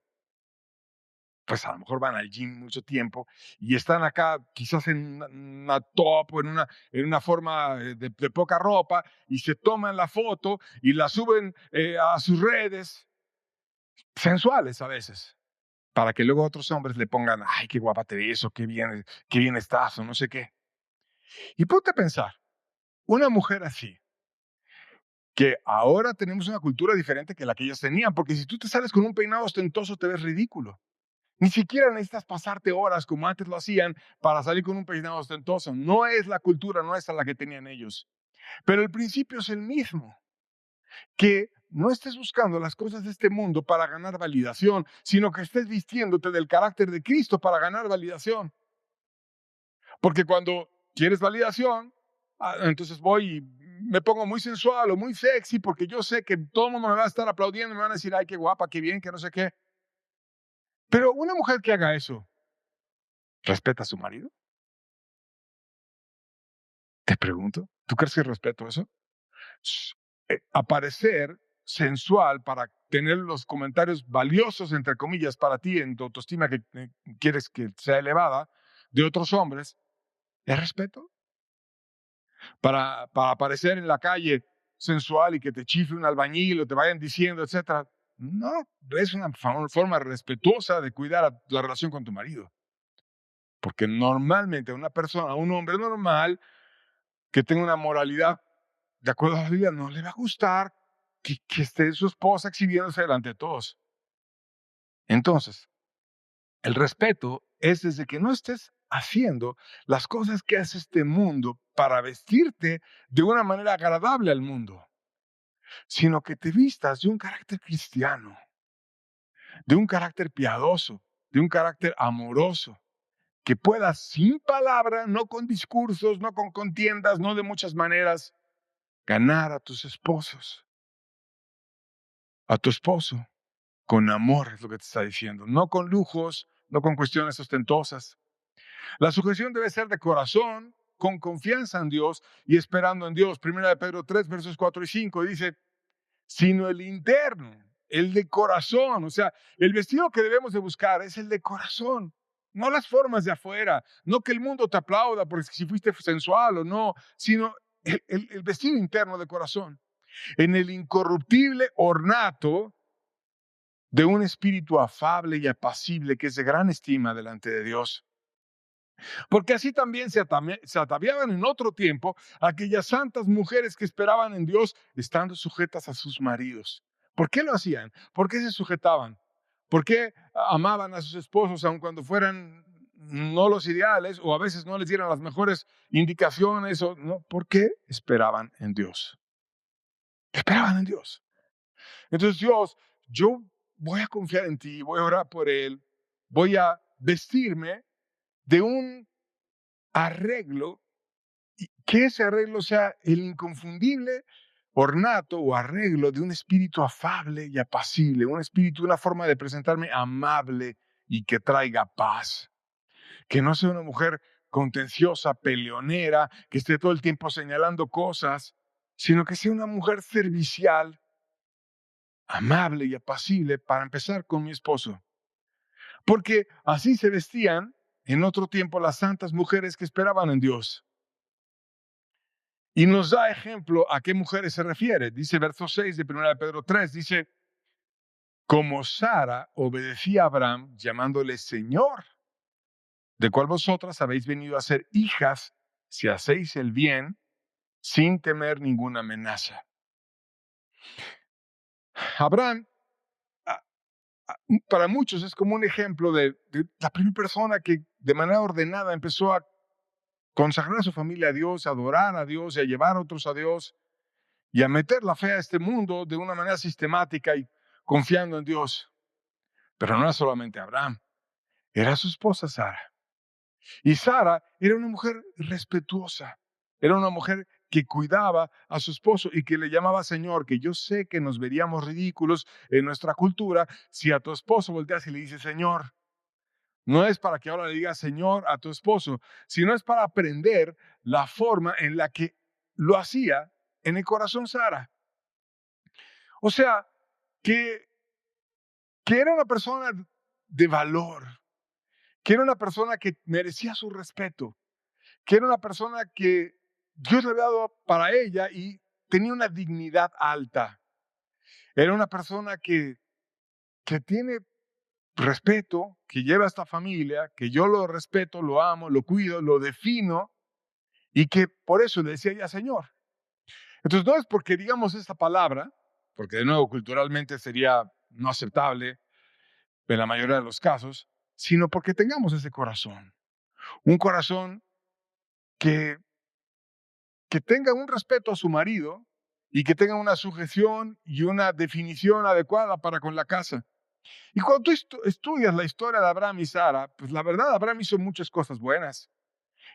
Pues a lo mejor van al gym mucho tiempo y están acá quizás en una top o en una forma de poca ropa y se toman la foto y la suben a sus redes sensuales a veces, para que luego otros hombres le pongan, ay, qué guapa te ves o qué bien estás o no sé qué. Y ponte a pensar, una mujer así, que ahora tenemos una cultura diferente que la que ellas tenían, porque si tú te sales con un peinado ostentoso te ves ridículo. Ni siquiera necesitas pasarte horas como antes lo hacían para salir con un peinado ostentoso. No es la cultura nuestra la que tenían ellos. Pero el principio es el mismo. Que no estés buscando las cosas de este mundo para ganar validación, sino que estés vistiéndote del carácter de Cristo para ganar validación. Porque cuando quieres validación, entonces voy y me pongo muy sensual o muy sexy porque yo sé que todo el mundo me va a estar aplaudiendo y me van a decir, ay, qué guapa, qué bien, que no sé qué. Pero una mujer que haga eso, ¿respeta a su marido? Te pregunto, ¿tú crees que respeto eso? S- Aparecer sensual para tener los comentarios valiosos, entre comillas, para ti en tu autoestima que quieres que sea elevada de otros hombres, ¿es respeto? Para aparecer en la calle sensual y que te chifle un albañil o te vayan diciendo, etcétera. No, es una forma respetuosa de cuidar la relación con tu marido. Porque normalmente una persona, un hombre normal, que tenga una moralidad de acuerdo a la Biblia, no le va a gustar que esté su esposa exhibiéndose delante de todos. Entonces, el respeto es desde que no estés haciendo las cosas que hace este mundo para vestirte de una manera agradable al mundo, sino que te vistas de un carácter cristiano, de un carácter piadoso, de un carácter amoroso, que puedas sin palabra, no con discursos, no con contiendas, no de muchas maneras, ganar a tus esposos, a tu esposo. Con amor es lo que te está diciendo, no con lujos, no con cuestiones ostentosas. La sujeción debe ser de corazón, con confianza en Dios y esperando en Dios. Primera de Pedro 3, versos 4 y 5 dice, sino el interno, el de corazón. O sea, el vestido que debemos de buscar es el de corazón, no las formas de afuera, no que el mundo te aplauda porque si fuiste sensual o no, sino el vestido interno de corazón. En el incorruptible ornato de un espíritu afable y apacible que es de gran estima delante de Dios. Porque así también se ataviaban en otro tiempo aquellas santas mujeres que esperaban en Dios estando sujetas a sus maridos. ¿Por qué lo hacían? ¿Por qué se sujetaban? ¿Por qué amaban a sus esposos aun cuando fueran no los ideales o a veces no les dieran las mejores indicaciones? No, ¿por qué esperaban en Dios? Esperaban en Dios. Entonces, Dios, yo voy a confiar en ti, voy a orar por él, voy a vestirme de un arreglo, y que ese arreglo sea el inconfundible ornato o arreglo de un espíritu afable y apacible, un espíritu, una forma de presentarme amable y que traiga paz. Que no sea una mujer contenciosa, peleonera, que esté todo el tiempo señalando cosas, sino que sea una mujer servicial, amable y apacible para empezar con mi esposo. Porque así se vestían en otro tiempo las santas mujeres que esperaban en Dios. Y nos da ejemplo a qué mujeres se refiere. Dice verso 6 de 1 de Pedro 3, dice, como Sara obedecía a Abraham llamándole Señor, de cual vosotras habéis venido a ser hijas si hacéis el bien sin temer ninguna amenaza. Abraham, a- para muchos es como un ejemplo de la primera persona que de manera ordenada empezó a consagrar a su familia a Dios, a adorar a Dios y a llevar a otros a Dios y a meter la fe a este mundo de una manera sistemática y confiando en Dios. Pero no era solamente Abraham, era su esposa Sara. Y Sara era una mujer respetuosa, era una mujer que cuidaba a su esposo y que le llamaba Señor, que yo sé que nos veríamos ridículos en nuestra cultura si a tu esposo volteas y le dices Señor. No es para que ahora le digas Señor a tu esposo, sino es para aprender la forma en la que lo hacía en el corazón Sara. O sea, que, que era una persona de valor, que era una persona que merecía su respeto, que era una persona que Dios le había dado para ella y tenía una dignidad alta. Era una persona que tiene respeto, que lleva a esta familia, que yo lo respeto, lo amo, lo cuido, lo defino y que por eso le decía ella Señor. Entonces no es porque digamos esta palabra, porque de nuevo culturalmente sería no aceptable en la mayoría de los casos, sino porque tengamos ese corazón. Un corazón que tenga un respeto a su marido y que tenga una sujeción y una definición adecuada para con la casa. Y cuando tú estudias la historia de Abraham y Sara, pues la verdad, Abraham hizo muchas cosas buenas.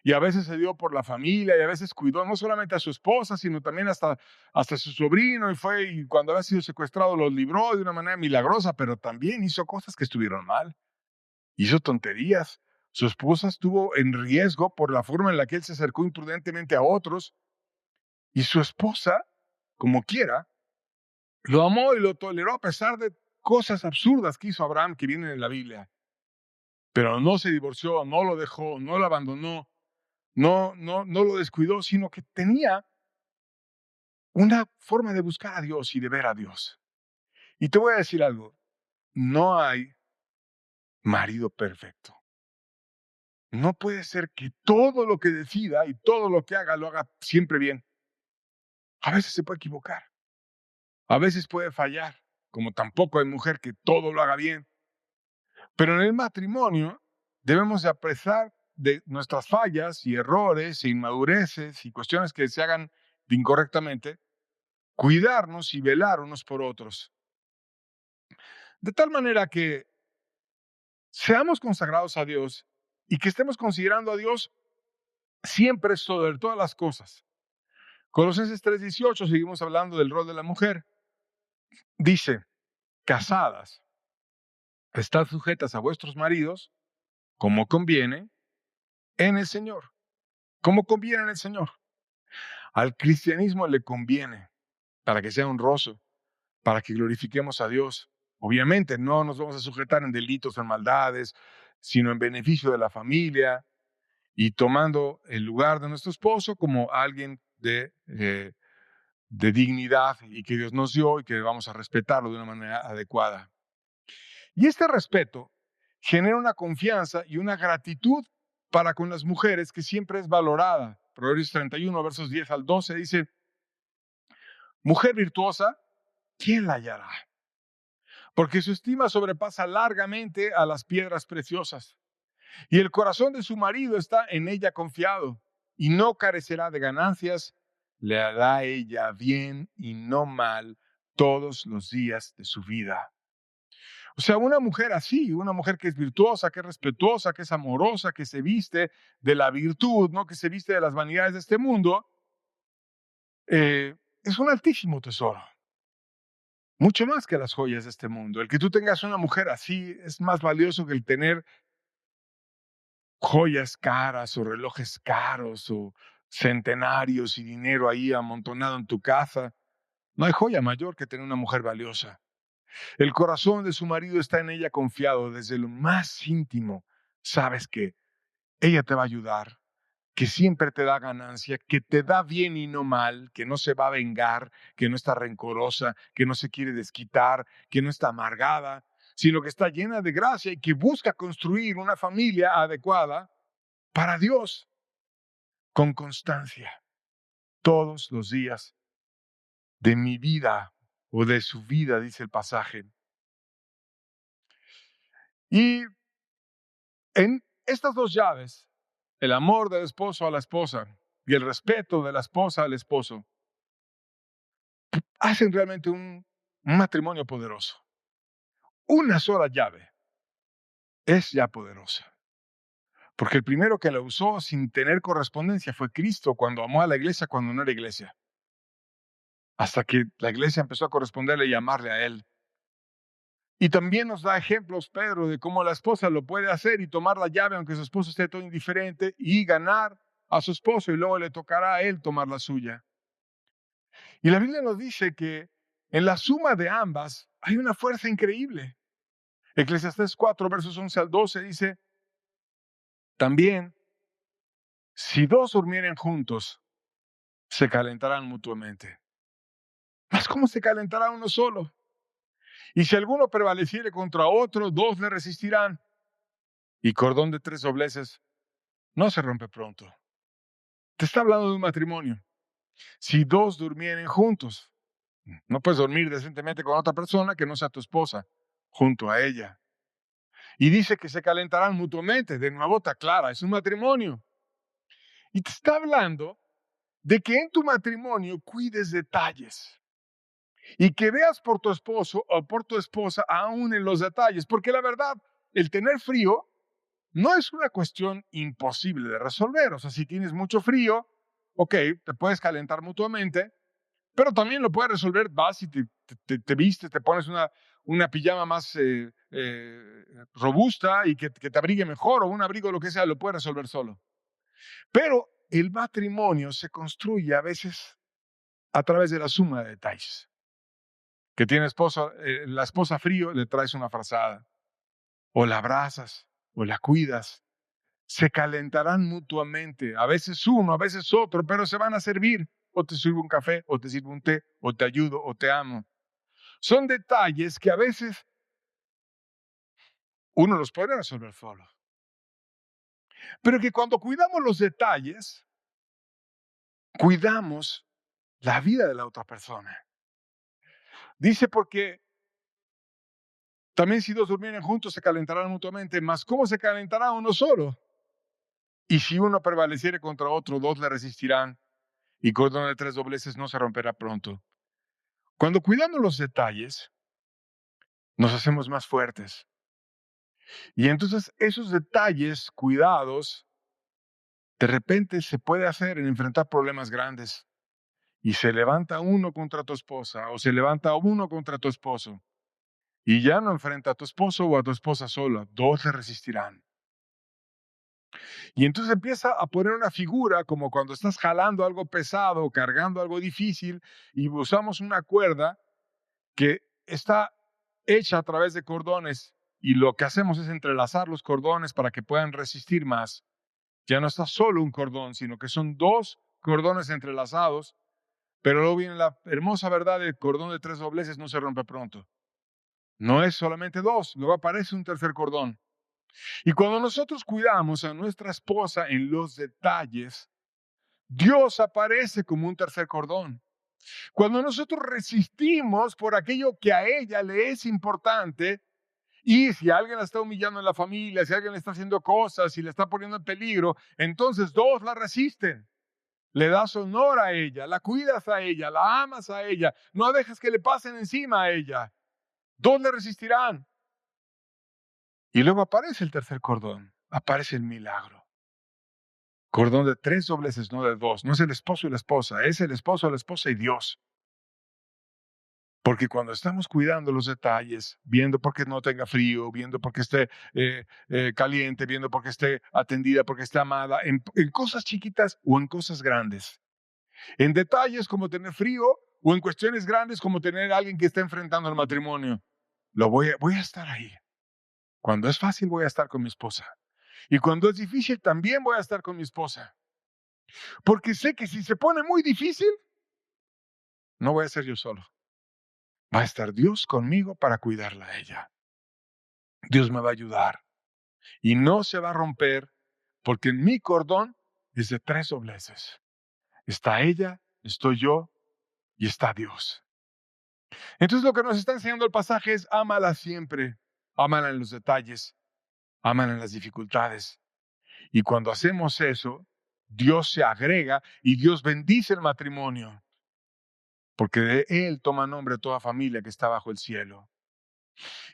Y a veces se dio por la familia y a veces cuidó no solamente a su esposa, sino también hasta su sobrino. Y cuando había sido secuestrado los libró de una manera milagrosa, pero también hizo cosas que estuvieron mal. Hizo tonterías. Su esposa estuvo en riesgo por la forma en la que él se acercó imprudentemente a otros. Y su esposa, como quiera, lo amó y lo toleró a pesar de cosas absurdas que hizo Abraham que vienen en la Biblia. Pero no se divorció, no lo dejó, no lo abandonó, no lo descuidó, sino que tenía una forma de buscar a Dios y de ver a Dios. Y te voy a decir algo, no hay marido perfecto. No puede ser que todo lo que decida y todo lo que haga lo haga siempre bien. A veces se puede equivocar, a veces puede fallar, como tampoco hay mujer que todo lo haga bien. Pero en el matrimonio debemos de apreciar de nuestras fallas y errores e inmadureces y cuestiones que se hagan incorrectamente, cuidarnos y velar unos por otros. De tal manera que seamos consagrados a Dios y que estemos considerando a Dios siempre sobre todas las cosas. Colosenses 3:18, seguimos hablando del rol de la mujer. Dice, casadas, estad sujetas a vuestros maridos como conviene en el Señor. Como conviene en el Señor. Al cristianismo le conviene para que sea honroso, para que glorifiquemos a Dios. Obviamente no nos vamos a sujetar en delitos o en maldades, sino en beneficio de la familia y tomando el lugar de nuestro esposo como alguien de dignidad y que Dios nos dio y que vamos a respetarlo de una manera adecuada. Y este respeto genera una confianza y una gratitud para con las mujeres que siempre es valorada. Proverbios 31, versos 10 al 12 dice, mujer virtuosa, ¿quién la hallará? Porque su estima sobrepasa largamente a las piedras preciosas. Y el corazón de su marido está en ella confiado, y no carecerá de ganancias, le hará ella bien y no mal todos los días de su vida. O sea, una mujer así, una mujer que es virtuosa, que es respetuosa, que es amorosa, que se viste de la virtud, no que se viste de las vanidades de este mundo, es un altísimo tesoro. Mucho más que las joyas de este mundo. El que tú tengas una mujer así es más valioso que el tener joyas caras o relojes caros o centenarios y dinero ahí amontonado en tu casa. No hay joya mayor que tener una mujer valiosa. El corazón de su marido está en ella confiado desde lo más íntimo. Sabes que ella te va a ayudar, que siempre te da ganancia, que te da bien y no mal, que no se va a vengar, que no está rencorosa, que no se quiere desquitar, que no está amargada, sino que está llena de gracia y que busca construir una familia adecuada para Dios con constancia todos los días de mi vida o de su vida, dice el pasaje. Y en estas dos llaves, el amor del esposo a la esposa y el respeto de la esposa al esposo, hacen realmente un matrimonio poderoso. Una sola llave es ya poderosa. Porque el primero que la usó sin tener correspondencia fue Cristo cuando amó a la iglesia cuando no era iglesia. Hasta que la iglesia empezó a corresponderle y amarle a él. Y también nos da ejemplos, Pedro, de cómo la esposa lo puede hacer y tomar la llave aunque su esposo esté todo indiferente y ganar a su esposo y luego le tocará a él tomar la suya. Y la Biblia nos dice que en la suma de ambas hay una fuerza increíble. Eclesiastés 4, versos 11 al 12 dice, también, si dos durmieren juntos, se calentarán mutuamente. Mas ¿cómo se calentará uno solo? Y si alguno prevaleciere contra otro, dos le resistirán. Y cordón de tres dobleces no se rompe pronto. Te está hablando de un matrimonio. Si dos durmieren juntos, no puedes dormir decentemente con otra persona que no sea tu esposa, junto a ella. Y dice que se calentarán mutuamente. De nuevo te aclara, es un matrimonio. Y te está hablando de que en tu matrimonio cuides detalles. Y que veas por tu esposo o por tu esposa aún en los detalles. Porque la verdad, el tener frío no es una cuestión imposible de resolver. O sea, si tienes mucho frío, ok, te puedes calentar mutuamente, pero también lo puedes resolver, vas y te vistes, te pones una pijama más robusta y que te abrigue mejor, o un abrigo, lo que sea, lo puedes resolver solo. Pero el matrimonio se construye a veces a través de la suma de detalles. Que tiene la esposa frío, le traes una frazada, o la abrazas, o la cuidas. Se calentarán mutuamente, a veces uno, a veces otro, pero se van a servir. O te sirvo un café, o te sirvo un té, o te ayudo, o te amo. Son detalles que a veces uno los puede resolver solo. Pero que cuando cuidamos los detalles, cuidamos la vida de la otra persona. Dice porque también si dos durmieren juntos se calentarán mutuamente, mas ¿cómo se calentará uno solo? Y si uno prevaleciere contra otro, dos le resistirán, y cordón de tres dobleces no se romperá pronto. Cuando cuidamos los detalles, nos hacemos más fuertes. Y entonces esos detalles cuidados, de repente se puede hacer en enfrentar problemas grandes. Y se levanta uno contra tu esposa o se levanta uno contra tu esposo. Y ya no enfrenta a tu esposo o a tu esposa sola, dos le resistirán. Y entonces empieza a poner una figura como cuando estás jalando algo pesado, cargando algo difícil y usamos una cuerda que está hecha a través de cordones y lo que hacemos es entrelazar los cordones para que puedan resistir más. Ya no está solo un cordón, sino que son dos cordones entrelazados, pero luego viene la hermosa verdad del cordón de tres dobleces no se rompe pronto. No es solamente dos, luego aparece un tercer cordón. Y cuando nosotros cuidamos a nuestra esposa en los detalles, Dios aparece como un tercer cordón. Cuando nosotros resistimos por aquello que a ella le es importante, y si alguien la está humillando en la familia, si alguien le está haciendo cosas, si le está poniendo en peligro, entonces dos la resisten. Le das honor a ella, la cuidas a ella, la amas a ella, no dejes que le pasen encima a ella. Dos le resistirán. Y luego aparece el tercer cordón, aparece el milagro. Cordón de tres dobleces, no de dos. No es el esposo y la esposa, es el esposo, la esposa y Dios. Porque cuando estamos cuidando los detalles, viendo por qué no tenga frío, viendo por qué esté caliente, viendo por qué esté atendida, por qué esté amada, en cosas chiquitas o en cosas grandes. En detalles como tener frío o en cuestiones grandes como tener a alguien que está enfrentando el matrimonio. Voy a estar ahí. Cuando es fácil voy a estar con mi esposa. Y cuando es difícil también voy a estar con mi esposa. Porque sé que si se pone muy difícil, no voy a ser yo solo. Va a estar Dios conmigo para cuidarla a ella. Dios me va a ayudar. Y no se va a romper porque en mi cordón es de 3 dobleces. Está ella, estoy yo y está Dios. Entonces lo que nos está enseñando el pasaje es ámala siempre. Ámala en los detalles. Ámala en las dificultades. Y cuando hacemos eso, Dios se agrega y Dios bendice el matrimonio. Porque de él toma nombre toda familia que está bajo el cielo.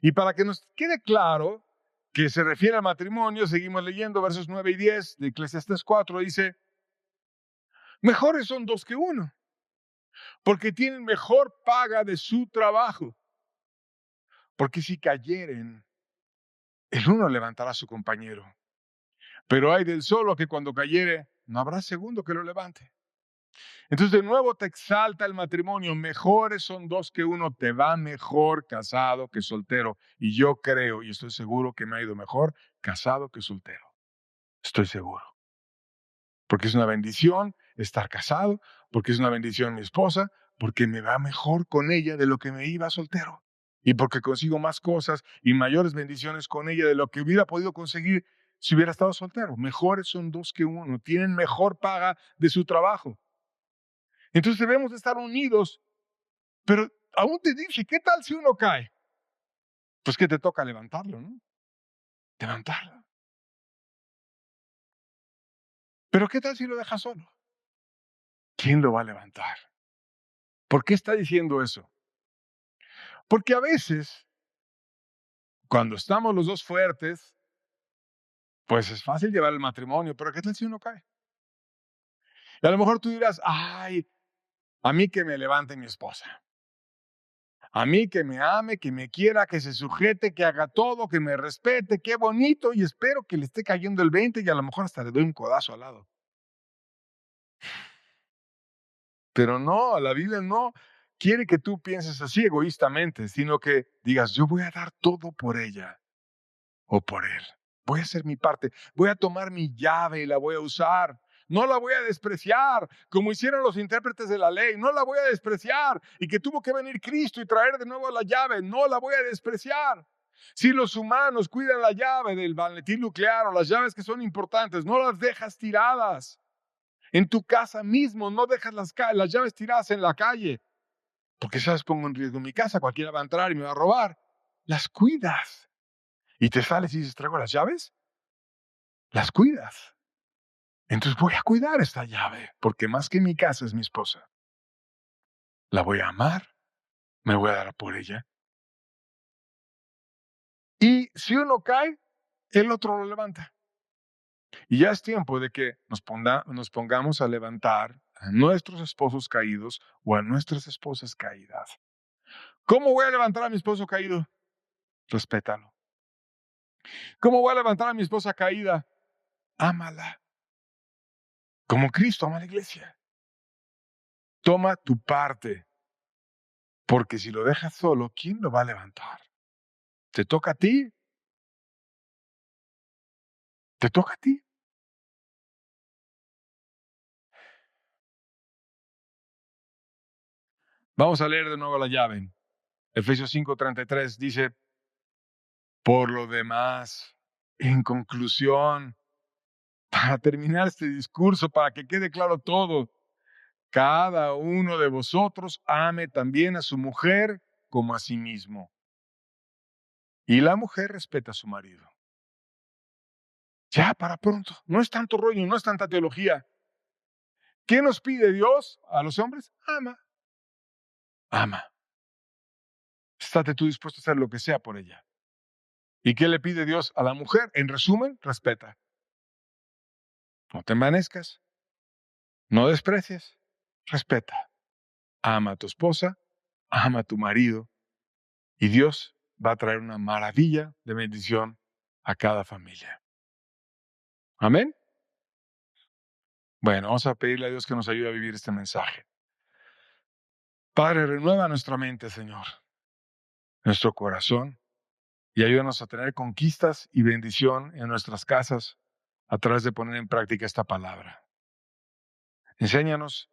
Y para que nos quede claro que se refiere al matrimonio, seguimos leyendo versos 9 y 10 de Eclesiastés 4, dice, mejores son 2 que uno, porque tienen mejor paga de su trabajo. Porque si cayeren, el uno levantará a su compañero. Pero hay del solo que cuando cayere, no habrá segundo que lo levante. Entonces de nuevo te exalta el matrimonio. Mejores son 2 que uno. Te va mejor casado que soltero. Y yo creo y estoy seguro que me ha ido mejor casado que soltero. Estoy seguro. Porque es una bendición estar casado. Porque es una bendición mi esposa. Porque me va mejor con ella de lo que me iba soltero. Y porque consigo más cosas y mayores bendiciones con ella de lo que hubiera podido conseguir si hubiera estado soltero. Mejores son 2 que uno. Tienen mejor paga de su trabajo. Entonces debemos estar unidos, pero aún te dice, ¿qué tal si uno cae? Pues que te toca levantarlo, ¿no? Levantarlo. Pero ¿qué tal si lo dejas solo? ¿Quién lo va a levantar? ¿Por qué está diciendo eso? Porque a veces, cuando estamos los dos fuertes, pues es fácil llevar el matrimonio, pero ¿qué tal si uno cae? Y a lo mejor tú dirás, ay, a mí que me levante mi esposa. A mí que me ame, que me quiera, que se sujete, que haga todo, que me respete, qué bonito, y espero que le esté cayendo el 20 y a lo mejor hasta le doy un codazo al lado. Pero no, la Biblia no quiere que tú pienses así egoístamente, sino que digas, yo voy a dar todo por ella o por él. Voy a hacer mi parte, voy a tomar mi llave y la voy a usar. No la voy a despreciar, como hicieron los intérpretes de la ley. No la voy a despreciar. Y que tuvo que venir Cristo y traer de nuevo la llave. No la voy a despreciar. Si los humanos cuidan la llave del maletín nuclear o las llaves que son importantes, no las dejas tiradas. En tu casa mismo no dejas las llaves tiradas en la calle. Porque sabes, pongo en riesgo mi casa, cualquiera va a entrar y me va a robar. Las cuidas. Y te sales y dices, ¿traigo las llaves? Las cuidas. Entonces voy a cuidar esta llave, porque más que mi casa es mi esposa. La voy a amar, me voy a dar por ella. Y si uno cae, el otro lo levanta. Y ya es tiempo de que nos pongamos a levantar a nuestros esposos caídos o a nuestras esposas caídas. ¿Cómo voy a levantar a mi esposo caído? Respétalo. ¿Cómo voy a levantar a mi esposa caída? Ámala. Como Cristo ama a la iglesia. Toma tu parte. Porque si lo dejas solo, ¿quién lo va a levantar? ¿Te toca a ti? ¿Te toca a ti? Vamos a leer de nuevo la llave. Efesios 5:33 dice, por lo demás, en conclusión, para terminar este discurso, para que quede claro todo, cada uno de vosotros ame también a su mujer como a sí mismo. Y la mujer respeta a su marido. Ya, para pronto. No es tanto rollo, no es tanta teología. ¿Qué nos pide Dios a los hombres? Ama. Ama. Estate tú dispuesto a hacer lo que sea por ella. ¿Y qué le pide Dios a la mujer? En resumen, respeta. No te envanezcas. No desprecies. Respeta. Ama a tu esposa. Ama a tu marido. Y Dios va a traer una maravilla de bendición a cada familia. Amén. Bueno, vamos a pedirle a Dios que nos ayude a vivir este mensaje. Padre, renueva nuestra mente, Señor, nuestro corazón, y ayúdanos a tener conquistas y bendición en nuestras casas a través de poner en práctica esta palabra. Enséñanos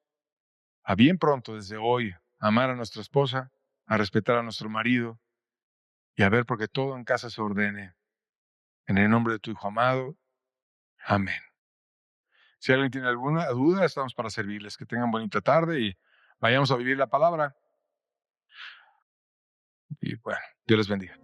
a bien pronto, desde hoy, amar a nuestra esposa, a respetar a nuestro marido y a ver porque todo en casa se ordene. En el nombre de tu Hijo amado. Amén. Si alguien tiene alguna duda, estamos para servirles. Que tengan bonita tarde y vayamos a vivir la palabra. Y bueno, Dios les bendiga.